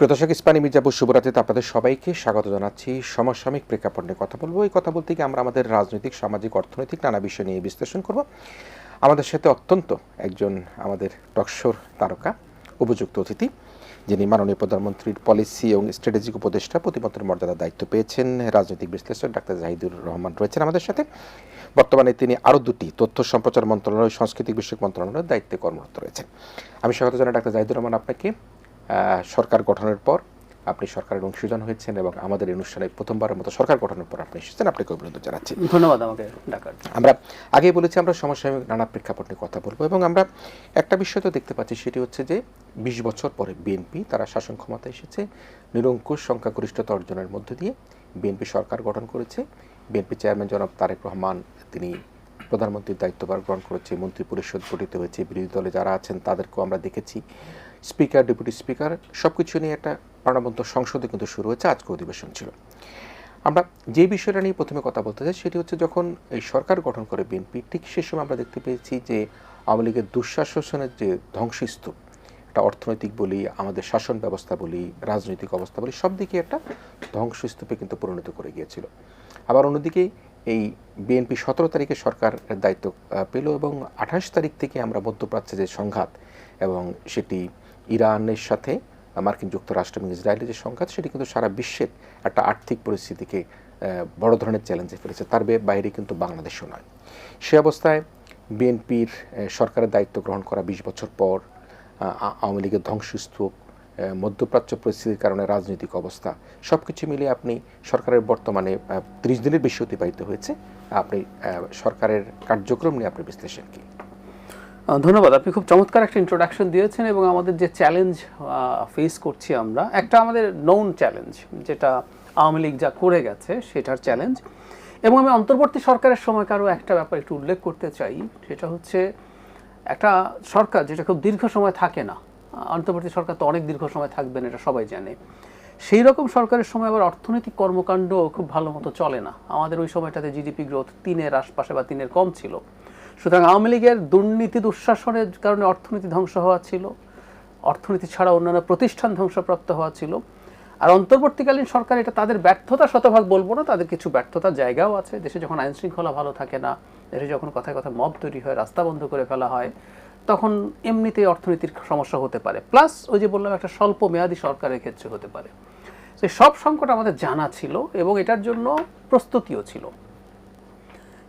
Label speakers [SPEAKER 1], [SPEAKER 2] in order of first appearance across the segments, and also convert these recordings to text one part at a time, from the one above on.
[SPEAKER 1] প্রিয় দর্শক, ইস্পানি মির্জাপুর শুভরাত্রিতে আপনাদের সবাইকে স্বাগত জানাচ্ছি। সমসাময়িক প্রেক্ষাপট নিয়ে কথা বলবো। এই কথা বলতে গিয়ে আমরা আমাদের রাজনৈতিক, সামাজিক, অর্থনৈতিক নানা বিষয় নিয়ে বিশ্লেষণ করব। আমাদের সাথে অত্যন্ত একজন আমাদের টকশোর তারকা, উপযুক্ত অতিথি, যিনি মাননীয় প্রধানমন্ত্রীর পলিসি এবং স্ট্র্যাটেজিক উপদেষ্টা, প্রতিমন্ত্রীর মর্যাদার দায়িত্ব পেয়েছেন, রাজনৈতিক বিশ্লেষক ডাক্তার জাহিদুর রহমান রয়েছেন আমাদের সাথে। বর্তমানে তিনি আরও দুটি তথ্য সম্প্রচার মন্ত্রণালয়, সাংস্কৃতিক বিষয়ক মন্ত্রণালয়ের দায়িত্বে কর্মরত রয়েছেন। আমি স্বাগত জানাই ডাক্তার জাহিদুর রহমান আপনাকে। সরকার গঠনের পর আপনি সরকারের অংশীদার হয়েছেন এবং আমাদের অনুষ্ঠানে প্রথমবারের মতো সরকার গঠনের পর আপনি এসেছেন, আপনাকে অভিনন্দন জানাচ্ছি।
[SPEAKER 2] ধন্যবাদ আমাকে ডাকার।
[SPEAKER 1] আমরা আগেই বলেছি আমরা সমসাময়িক নানা প্রেক্ষাপট নিয়ে কথা বলবো এবং আমরা একটা বিষয় তো দেখতে পাচ্ছি, সেটি হচ্ছে যে 20 বছর পরে বিএনপি তারা শাসন ক্ষমতায় এসেছে, নিরঙ্কুশ সংখ্যাগরিষ্ঠতা অর্জনের মধ্য দিয়ে বিএনপি সরকার গঠন করেছে। বিএনপি চেয়ারম্যান জনাব তারেক রহমান তিনি প্রধানমন্ত্রীর দায়িত্বভার গ্রহণ করেছে, মন্ত্রী পরিষদ গঠিত হয়েছে, বিরোধী দলে যারা আছেন তাদেরকেও আমরা দেখেছি, স্পিকার, ডেপুটি স্পিকার, সব কিছু নিয়ে একটা প্রাণবন্ত সংসদে কিন্তু শুরু হয়েছে, আজকে অধিবেশন ছিল। আমরা যে বিষয়টা নিয়ে প্রথমে কথা বলতে চাই সেটি হচ্ছে, যখন এই সরকার গঠন করে বিএনপি, ঠিক সে সময় আমরা দেখতে পেয়েছি যে আওয়ামী লীগের দুঃশাসনের যে ধ্বংসস্তূপ, একটা অর্থনৈতিক বলি, আমাদের শাসন ব্যবস্থা বলি, রাজনৈতিক অবস্থা বলি, সব দিকে একটা ধ্বংসস্তূপে কিন্তু পরিণত করে গিয়েছিল। আবার অন্যদিকে এই বিএনপি 17 তারিখে সরকারের দায়িত্ব পেল এবং 28 তারিখ থেকে আমরা মধ্যপ্রাচ্যে যে সংঘাত, এবং সেটি ইরানের সাথে মার্কিন যুক্তরাষ্ট্র এবং ইসরায়েলের যে সংঘাত, সেটি কিন্তু সারা বিশ্বের একটা আর্থিক পরিস্থিতিকে বড় ধরনের চ্যালেঞ্জে ফেলেছে। তার বাইরে কিন্তু বাংলাদেশও নয়। সে অবস্থায় বিএনপির সরকারের দায়িত্ব গ্রহণ করা 20 বছর পর আওয়ামী লীগের ধ্বংসস্তূপ, মধ্যপ্রাচ্য পরিস্থিতির কারণে রাজনৈতিক অবস্থা, সব কিছু মিলিয়ে আপনি সরকারের বর্তমানে 30 দিনের বেশি অতিবাহিত হয়েছে, আপনি সরকারের কার্যক্রম নিয়ে আপনার বিশ্লেষণ কি?
[SPEAKER 2] ধন্যবাদ। আপনি খুব চমৎকার একটা ইন্ট্রোডাকশন দিয়েছেন এবং আমাদের যে চ্যালেঞ্জ ফেস করছি আমরা, একটা আমাদের নোন চ্যালেঞ্জ, যেটা আওয়ামী লীগ যা করে গেছে সেটার চ্যালেঞ্জ। এবং আমি অন্তর্বর্তী সরকারের সময়কারও একটা ব্যাপার একটু উল্লেখ করতে চাই, সেটা হচ্ছে একটা সরকার যেটা খুব দীর্ঘ সময় থাকে না। অন্তর্বর্তী সরকার তো অনেক দীর্ঘ সময় থাকবেন, এটা সবাই জানে। সেই রকম সরকারের সময় আবার অর্থনৈতিক কর্মকাণ্ড খুব ভালো মতো চলে না। আমাদের ওই সময়টাতে জিডিপি গ্রোথ 3-এর আশপাশে বা 3-এর কম ছিল। সুতরাং আওয়ামী লীগের দুর্নীতি, দুঃশাসনের কারণে অর্থনীতি ধ্বংস হওয়া ছিল, অর্থনীতি ছাড়া অন্যান্য প্রতিষ্ঠান ধ্বংসপ্রাপ্ত হওয়া ছিল। আর অন্তর্বর্তীকালীন সরকার, এটা তাদের ব্যর্থতা শতভাগ বলবো না, তাদের কিছু ব্যর্থতার জায়গাও আছে। দেশে যখন আইন শৃঙ্খলা ভালো থাকে না, দেশে যখন কথায় কথায় মব তৈরি হয়, রাস্তা বন্ধ করে ফেলা হয়, তখন এমনিতেই অর্থনীতির সমস্যা হতে পারে। প্লাস ওই যে বললাম, একটা স্বল্প মেয়াদী সরকারের ক্ষেত্রে হতে পারে। তো সব সংকট আমাদের জানা ছিল এবং এটার জন্য প্রস্তুতিও ছিল।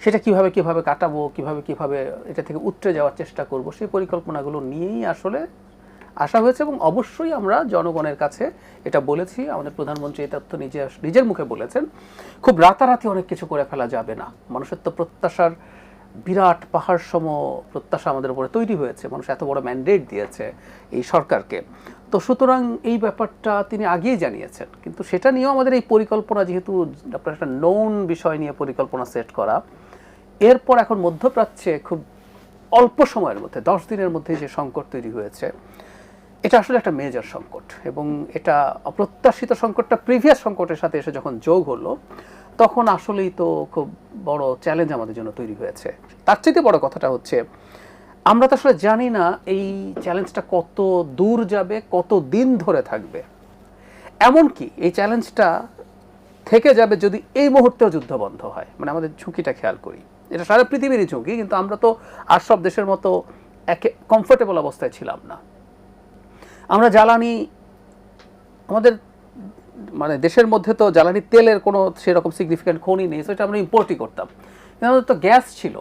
[SPEAKER 2] সেটা কিভাবে কাটাবো, কিভাবে এটা থেকে উতরে যাওয়ার চেষ্টা করব, সেই পরিকল্পনাগুলো নিয়েই আসলে আসা হয়েছে। এবং অবশ্যই আমরা জনগণের কাছে এটা বলেছি, আমাদের প্রধানমন্ত্রী এই তথ্য নিজের মুখে বলেছেন, খুব রাতারাতি অনেক কিছু করে ফেলা যাবে না। মানুষের তো প্রত্যাশার বিরাট পাহাড় সম প্রত্যাশা আমাদের উপরে তৈরি হয়েছে, মানুষ এত বড় ম্যান্ডেট দিয়েছে এই সরকারকে। তো সুতরাং এই ব্যাপারটা তিনি আগেই জানিয়েছেন, কিন্তু সেটা নিয়েও আমাদের এই পরিকল্পনা, যেহেতু আপনার একটা নোন বিষয় নিয়ে পরিকল্পনা সেট করা, এরপর এখন মধ্যপ্রাচ্যে খুব অল্প সময়ের মধ্যে 10 দিনের মধ্যে যে সংকট তৈরি হয়েছে, এটা আসলে একটা মেজর সংকট। এবং এটা অপ্রত্যাশিত সংকটটা প্রিভিয়াস সংকটের সাথে এসে যখন যোগ হলো, তখন আসলেই তো খুব বড় চ্যালেঞ্জ আমাদের জন্য তৈরি হয়েছে। তার চেয়ে বড় কথাটা হচ্ছে, আমরা তো আসলে জানি না এই চ্যালেঞ্জটা কত দূর যাবে, কত দিন ধরে থাকবে। এমনকি এই চ্যালেঞ্জটা থেকে যাবে যদি এই মুহূর্তেও যুদ্ধ বন্ধ হয়। মানে আমাদের ঝুঁকিটা খেয়াল করি, এটা সারা পৃথিবীরই ঝুঁকি, কিন্তু আমরা তো আর সব দেশের মতো একে কমফোর্টেবল অবস্থায় ছিলাম না। আমরা জ্বালানি, আমাদের মানে দেশের মধ্যে তো জ্বালানি তেলের কোনো সেরকম সিগনিফিক্যান্ট খনি নেই, সেটা আমরা ইম্পোর্টই করতাম। কিন্তু আমাদের তো গ্যাস ছিল,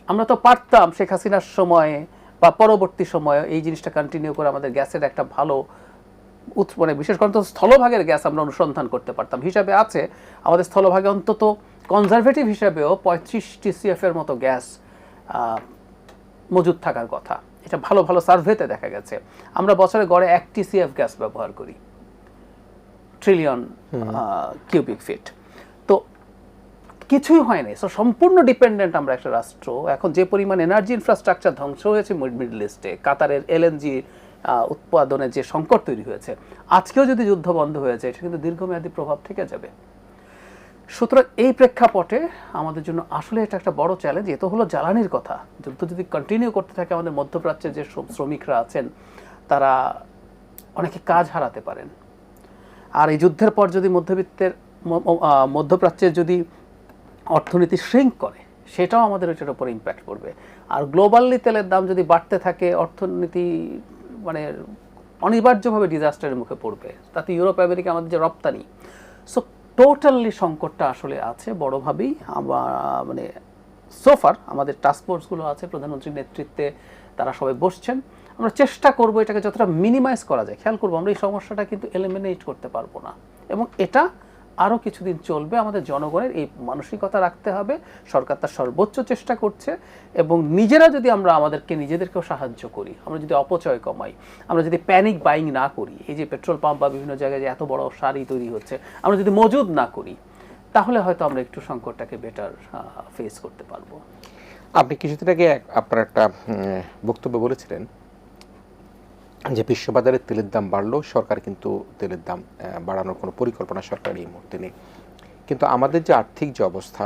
[SPEAKER 2] আমরা তো পারতাম শেখ হাসিনার সময়ে বা পরবর্তী সময়ে এই জিনিসটা কন্টিনিউ করে আমাদের গ্যাসের একটা ভালো মানে বিশেষ করে স্থলভাগের গ্যাস আমরা অনুসন্ধান করতে পারতাম। হিসাবে আছে আমাদের স্থলভাগে অন্তত কনজারভেটিভ হিসাবেও 35 TCF এর মতো গ্যাস মজুদ থাকার কথা। এটা ভালো ভালো সার্ভেতে দেখা গেছে। আমরা বছরে গড়ে 1 TCF গ্যাস ব্যবহার করি, ট্রিলিয়ন কিউবিক ফিট। তো কিছুই হয়নি। সো সম্পূর্ণ ডিপেন্ডেন্ট আমরা একটা রাষ্ট্র। এখন যে পরিমাণ এনার্জি ইনফ্রাস্ট্রাকচার ধ্বংস হয়েছে মিডল ইস্টে, কাতারের LNG উৎপাদনের যে সংকট তৈরি হয়েছে, আজকেও যদি যুদ্ধ বন্ধ হয়ে যায়, এটা কিন্তু দীর্ঘমেয়াদী প্রভাব থেকে যাবে। সুতরাং এই প্রেক্ষাপটে আমাদের জন্য আসলে এটা একটা বড় চ্যালেঞ্জ। এ তো হলো জ্বালানির কথা। যুদ্ধ যদি কন্টিনিউ করতে থাকে, আমাদের মধ্যপ্রাচ্যের যে শ্রমিকরা আছেন তারা অনেকে কাজ হারাতে পারেন। আর এই যুদ্ধের পর যদি মধ্যপ্রাচ্যের যদি অর্থনীতি শ্রিঙ্ক করে, সেটাও আমাদের এটার উপর ইম্প্যাক্ট করবে। আর গ্লোবালি তেলের দাম যদি বাড়তে থাকে, অর্থনীতি মানে অনিবার্যভাবে ডিজাস্টারের মুখে পড়বে। তাতে ইউরোপ আমেরিকা আমাদের যে রপ্তানি, সো টোটালি সংকটটা আসলে আছে বড়ভাবেই। মানে সোফার আমাদের টাস্কফোর্সগুলো আছে প্রধানমন্ত্রীর নেতৃত্বে, তারা সবাই বসছেন। আমরা চেষ্টা করব এটাকে যতটা মিনিমাইজ করা যায়। খেয়াল করবো আমরা এই সমস্যাটা কিন্তু এলিমিনেট করতে পারবো না, এবং এটা আরও কিছুদিন চলবে। আমাদের জনগণের এই মানসিকতা রাখতে হবে। সরকার তার সর্বোচ্চ চেষ্টা করছে, এবং নিজেরা যদি আমরা নিজেদেরকেও সাহায্য করি, আমরা যদি অপচয় কমাই, আমরা যদি প্যানিক বাইং না করি, এই যে পেট্রোল পাম্প বা বিভিন্ন জায়গায় যে এত বড় সারি তৈরি হচ্ছে, আমরা যদি মজুদ না করি, তাহলে হয়তো আমরা একটু সংকটটাকে বেটার ফেস করতে পারবো।
[SPEAKER 1] আপনি কিছুদিন আগে আপনার একটা বক্তব্য বলেছিলেন যে বিশ্ববাজারে তেলের দাম বাড়লো, সরকার কিন্তু তেলের দাম বাড়ানোর কোনো পরিকল্পনা সরকারের এই মুহূর্তে নেই। কিন্তু আমাদের যে আর্থিক যে অবস্থা,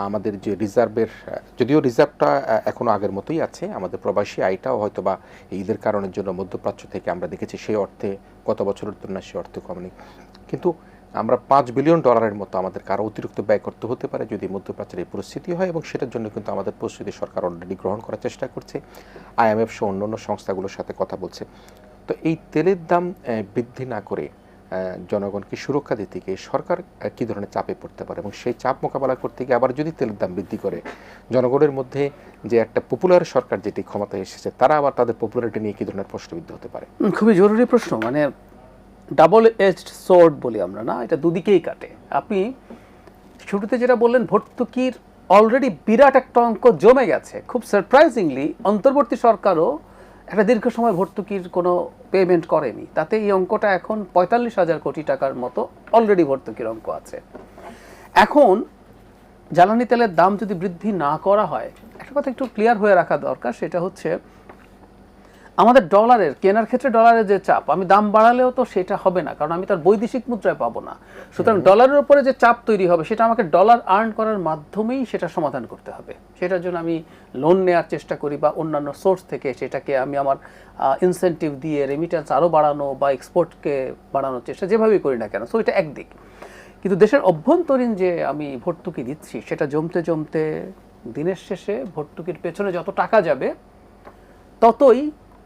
[SPEAKER 1] আমাদের যে রিজার্ভের, যদিও রিজার্ভটা এখনও আগের মতোই আছে, আমাদের প্রবাসী আয়টাও হয়তো বা ঈদের কারণের জন্য মধ্যপ্রাচ্য থেকে আমরা দেখেছি সেই অর্থে গত বছরের তুলনায় সেই অর্থে কমেনি, কিন্তু আমরা $5 বিলিয়ন মতো আমাদেরকে আরও অতিরিক্ত ব্যয় করতে হতে পারে যদি মধ্যপ্রাচ্যের এই পরিস্থিতি হয়, এবং সেটার জন্য কিন্তু আমাদের প্রস্তুতি সরকার অলরেডি গ্রহণ করার চেষ্টা করছে। IMF সহ অন্যান্য সংস্থাগুলোর সাথে কথা বলছে। তো এই তেলের দাম বৃদ্ধি না করে জনগণকে সুরক্ষা দিতে গিয়ে সরকার কী ধরনের চাপে পড়তে পারে, এবং সেই চাপ মোকাবেলা করতে গিয়ে আবার যদি তেলের দাম বৃদ্ধি করে, জনগণের মধ্যে যে একটা পপুলার সরকার যেটি ক্ষমতায় এসেছে, তারা আবার তাদের পপুলারিটি নিয়ে কী ধরনের প্রশ্নবিদ্ধ হতে পারে?
[SPEAKER 2] খুবই জরুরি প্রশ্ন। মানে ডাবল এজড সোর্ড বলি আমরা না, এটা দুদিকেই কাটে। আপনি শুরুতে যেটা বললেন, ভর্তুকির অলরেডি বিরাট একটা অঙ্ক জমে গেছে। খুব সারপ্রাইজিংলি অন্তর্বর্তী সরকারও একটা দীর্ঘ সময় ভর্তুকির কোনো পেমেন্ট করেনি, তাতে এই অঙ্কটা এখন 45,000 কোটি টাকার মতো অলরেডি ভর্তুকির অঙ্ক আছে। এখন জ্বালানি তেলের দাম যদি বৃদ্ধি না করা হয়, একটা কথা একটু ক্লিয়ার হয়ে রাখা দরকার, সেটা হচ্ছে আমাদের ডলারের কেনার ক্ষেত্রে ডলারের যে চাপ, আমি দাম বাড়ালেও তো সেটা হবে না, কারণ আমি তার বৈদেশিক মুদ্রায় পাবো না। সুতরাং ডলারের উপরে যে চাপ তৈরি হবে, সেটা আমাকে ডলার আর্ন করার মাধ্যমেই সেটা সমাধান করতে হবে। সেটার জন্য আমি লোন নেওয়ার চেষ্টা করি, বা অন্যান্য সোর্স থেকে সেটাকে আমি আমার ইনসেন্টিভ দিয়ে রেমিটেন্স আরও বাড়ানো বা এক্সপোর্টকে বাড়ানোর চেষ্টা যেভাবেই করি না কেন। সো এটা একদিক। কিন্তু দেশের অভ্যন্তরীণ যে আমি ভর্তুকি দিচ্ছি, সেটা জমতে জমতে দিনের শেষে ভর্তুকির পেছনে যত টাকা যাবে, ততই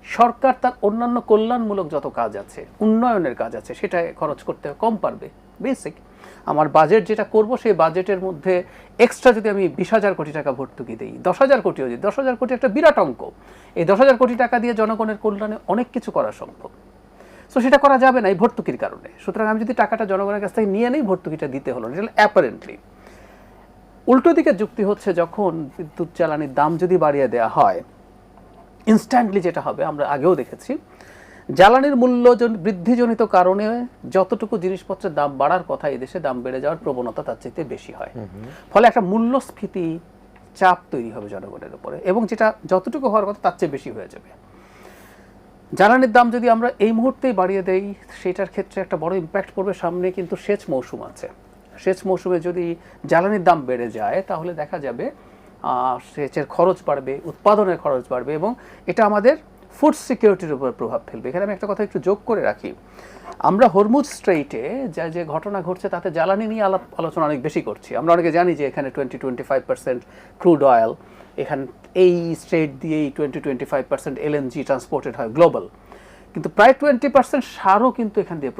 [SPEAKER 2] সরকার তার অন্যান্য কল্যাণমূলক যত কাজ আছে, উন্নয়নের কাজ আছে, সেটায় খরচ করতে কম পারবে। বেসিক আমার বাজেট যেটা করব, সেই বাজেটের মধ্যে এক্সট্রা যদি আমি 20,000 কোটি টাকা ভর্তুকি দিই, 10,000 কোটিও দিই, 10,000 কোটি একটা বিরাট অঙ্ক। এই 10,000 কোটি টাকা দিয়ে জনগণের কল্যাণে অনেক কিছু করা সম্ভব। সো সেটা করা যাবে না এই ভর্তুকির কারণে। সুতরাং আমি যদি টাকাটা জনগণের কাছ থেকে নিয়ে নেই, ভর্তুকিটা দিতে হলো না, এটা অ্যাপারেন্টলি। উল্টো দিকে যুক্তি হচ্ছে, যখন বিদ্যুৎ জ্বালানির দাম যদি বাড়িয়ে দেওয়া হয়, ইনস্ট্যান্টলি যেটা হবে, আমরা আগেও দেখেছি, জ্বালানির মূল্য বৃদ্ধিজনিত কারণে যতটুকু জিনিসপত্রের দাম বাড়ার কথা, এই দেশে দাম বেড়ে যাওয়ার প্রবণতা তার চাইতে বেশি হয়। ফলে একটা মূল্যস্ফীতি চাপ তৈরি হবে জনগণের উপরে, এবং যেটা যতটুকু হওয়ার কথা তার চেয়ে বেশি হয়ে যাবে। জ্বালানির দাম যদি আমরা এই মুহূর্তেই বাড়িয়ে দেই, সেটার ক্ষেত্রে একটা বড় ইম্প্যাক্ট পড়বে। সামনে কিন্তু সেচ মৌসুম আছে। সেচ মৌসুমে যদি জ্বালানির দাম বেড়ে যায়, তাহলে দেখা যাবে সেচের খরচ বাড়বে, উৎপাদনের খরচ বাড়বে, এবং এটা আমাদের ফুড সিকিউরিটির উপর প্রভাব ফেলবে। এখানে আমি একটা কথা একটু যোগ করে রাখি। আমরা হরমুজ স্ট্রেইটে যে ঘটনা ঘটছে, তাতে জ্বালানি নিয়ে আলোচনা অনেক বেশি করছি। আমরা অনেকে জানি যে এখানে 20-25% ক্রুড অয়েল, এখানে এই স্ট্রেইট দিয়েই 20-25% LNG ট্রান্সপোর্টেড হয় গ্লোবাল। কিন্তু প্রায় 20% সারও কিন্তু এখান দিয়ে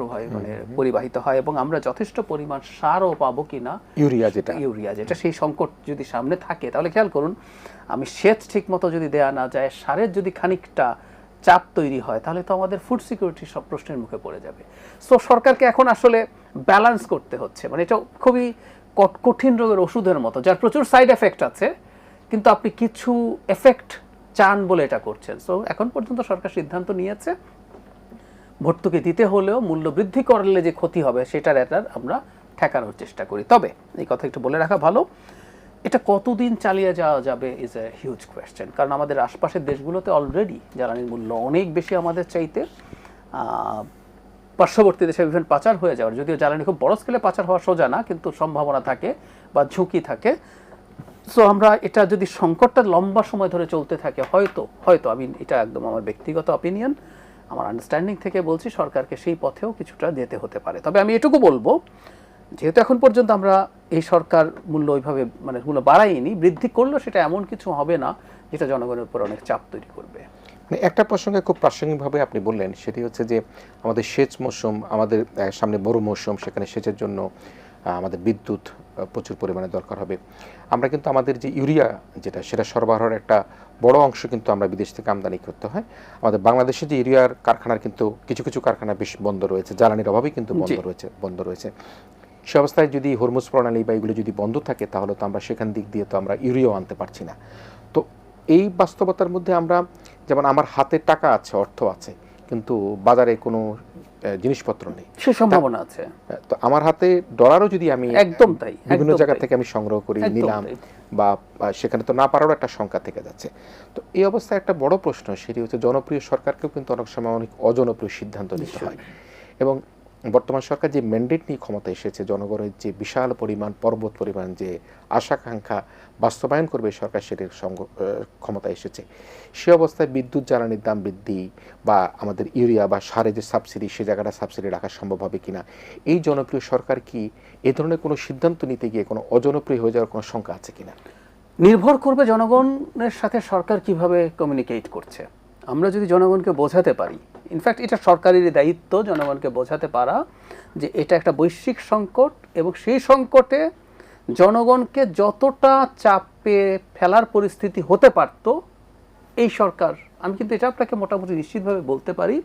[SPEAKER 2] পরিবাহিত হয়, এবং আমরা যথেষ্ট পরিমাণ সারও পাবো কিনা, ইউরিয়া যেটা সেই সংকট যদি সামনে থাকে, তাহলে খেয়াল করুন, আমি সেচ ঠিক মতো যদি দেয়া না যায়, সারের যদি খানিকটা চাপ তৈরি হয়, তাহলে তো আমাদের ফুড সিকিউরিটি সব প্রশ্নের মুখে পড়ে যাবে। সো সরকারকে এখন আসলে ব্যালেন্স করতে হচ্ছে। মানে এটা খুবই কঠিন রোগের ওষুধের মতো, যার প্রচুর সাইড এফেক্ট আছে, কিন্তু আপনি কিছু এফেক্ট চান বলে এটা করছেন। সো এখন পর্যন্ত সরকার সিদ্ধান্ত নিয়েছে, ভর্তুকি দিতে হলেও মূল্য বৃদ্ধি করলে যে ক্ষতি হবে, সেটার আমরা ঠেকানোর চেষ্টা করি। তবে এই কথা একটু বলে রাখা ভালো, এটা কতদিন চালিয়ে যাওয়া যাবে ইজ এ হিউজ কোয়েশ্চেন। কারণ আমাদের আশপাশের দেশগুলোতে অলরেডি জ্বালানির মূল্য অনেক বেশি আমাদের চাইতে। পার্শ্ববর্তী দেশে বিভিন্ন পাচার হয়ে যাওয়ার, যদিও জ্বালানি খুব বড় স্কেলে পাচার হওয়া সোজা না, কিন্তু সম্ভাবনা থাকে বা ঝুঁকি থাকে। সো আমরা এটা যদি সংকটটা লম্বা সময় ধরে চলতে থাকে, হয়তো আমি এটা একদম আমার ব্যক্তিগত অপিনিয়ন, আমার আন্ডারস্ট্যান্ডিং থেকে বলছি সরকারকে সেই পথেও কিছুটা যেতে হতে পারে। তবে আমি এটুকু বলবো, যেহেতু এখন পর্যন্ত আমরা এই সরকার মূল্য ওইভাবে মানে মূল্য বাড়াইনি, বৃদ্ধি করলেও সেটা এমন কিছু হবে না যেটা জনগণের উপর অনেক চাপ তৈরি করবে।
[SPEAKER 1] মানে একটা প্রসঙ্গে খুব প্রাসঙ্গিকভাবে আপনি বললেন, সেটি হচ্ছে যে আমাদের সেচ মৌসুম, আমাদের সামনে বড় মৌসুম, সেখানে সেচের জন্য আমাদের বিদ্যুৎ প্রচুর পরিমাণে দরকার হবে। আমরা কিন্তু আমাদের যে ইউরিয়া যেটা, সেটা সরবরাহের একটা বড় অংশ কিন্তু আমরা বিদেশ থেকে আমদানি করতে হয়। আমাদের বাংলাদেশে যে ইউরিয়ার কারখানার কিন্তু কিছু কিছু কারখানা বেশ বন্ধ রয়েছে, জ্বালানির অভাবেই কিন্তু বন্ধ রয়েছে। সে অবস্থায় যদি হরমুজ প্রণালী বা এগুলো যদি বন্ধ থাকে, তাহলে তো আমরা সেখান দিক দিয়ে তো আমরা ইউরিয়াও আনতে পারছি না। তো এই বাস্তবতার মধ্যে আমরা, যেমন আমার হাতে টাকা আছে, অর্থ আছে, কিন্তু বাজারে কোনো জিনিসপত্র নেই,
[SPEAKER 2] সে সম্ভাবনা আছে।
[SPEAKER 1] তো আমার হাতে ডলারও যদি আমি
[SPEAKER 2] একদম তাই
[SPEAKER 1] বিভিন্ন জায়গা থেকে আমি সংগ্রহ করি, নিলাম, বা সেখানে তো না পারারও একটা সংখ্যা থেকে যাচ্ছে। তো এই অবস্থায় একটা বড় প্রশ্ন, সেটি হচ্ছে জনপ্রিয় সরকারকেও কিন্তু অনেক সময় অনেক অজনপ্রিয় সিদ্ধান্ত নিতে হয়। এবং বর্তমান সরকার যে ম্যান্ডেট নিয়ে ক্ষমতা এসেছে, জনগণের যে বিশাল পরিমাণ, পর্বত পরিমাণ যে আশাকাঙ্ক্ষা বাস্তবায়ন করবে সরকার, সেটির ক্ষমতা এসেছে। সে অবস্থায় বিদ্যুৎ জ্বালানির দাম বৃদ্ধি বা আমাদের ইউরিয়া বা সারে যে সাবসিডি, সে জায়গাটা সাবসিডি রাখা সম্ভব হবে কিনা, এই জনপ্রিয় সরকার কি এ ধরনের কোনো সিদ্ধান্ত নিতে গিয়ে কোনো অজনপ্রিয় হয়ে যাওয়ার কোনো শঙ্কা আছে কিনা?
[SPEAKER 2] নির্ভর করবে জনগণের সাথে সরকার কিভাবে কমিউনিকেট করছে। আমরা যদি জনগণকে বোঝাতে পারি, ইনফ্যাক্ট এটা সরকারেরই দায়িত্ব জনগণকে বোঝাতে পারা যে এটা একটা বৈশ্বিক সংকট, এবং সেই সংকটে জনগণকে যতটা চাপে ফেলার পরিস্থিতি হতে পারত এই সরকার, আমি কিন্তু এটা আপনাকে মোটামুটি নিশ্চিতভাবে বলতে পারি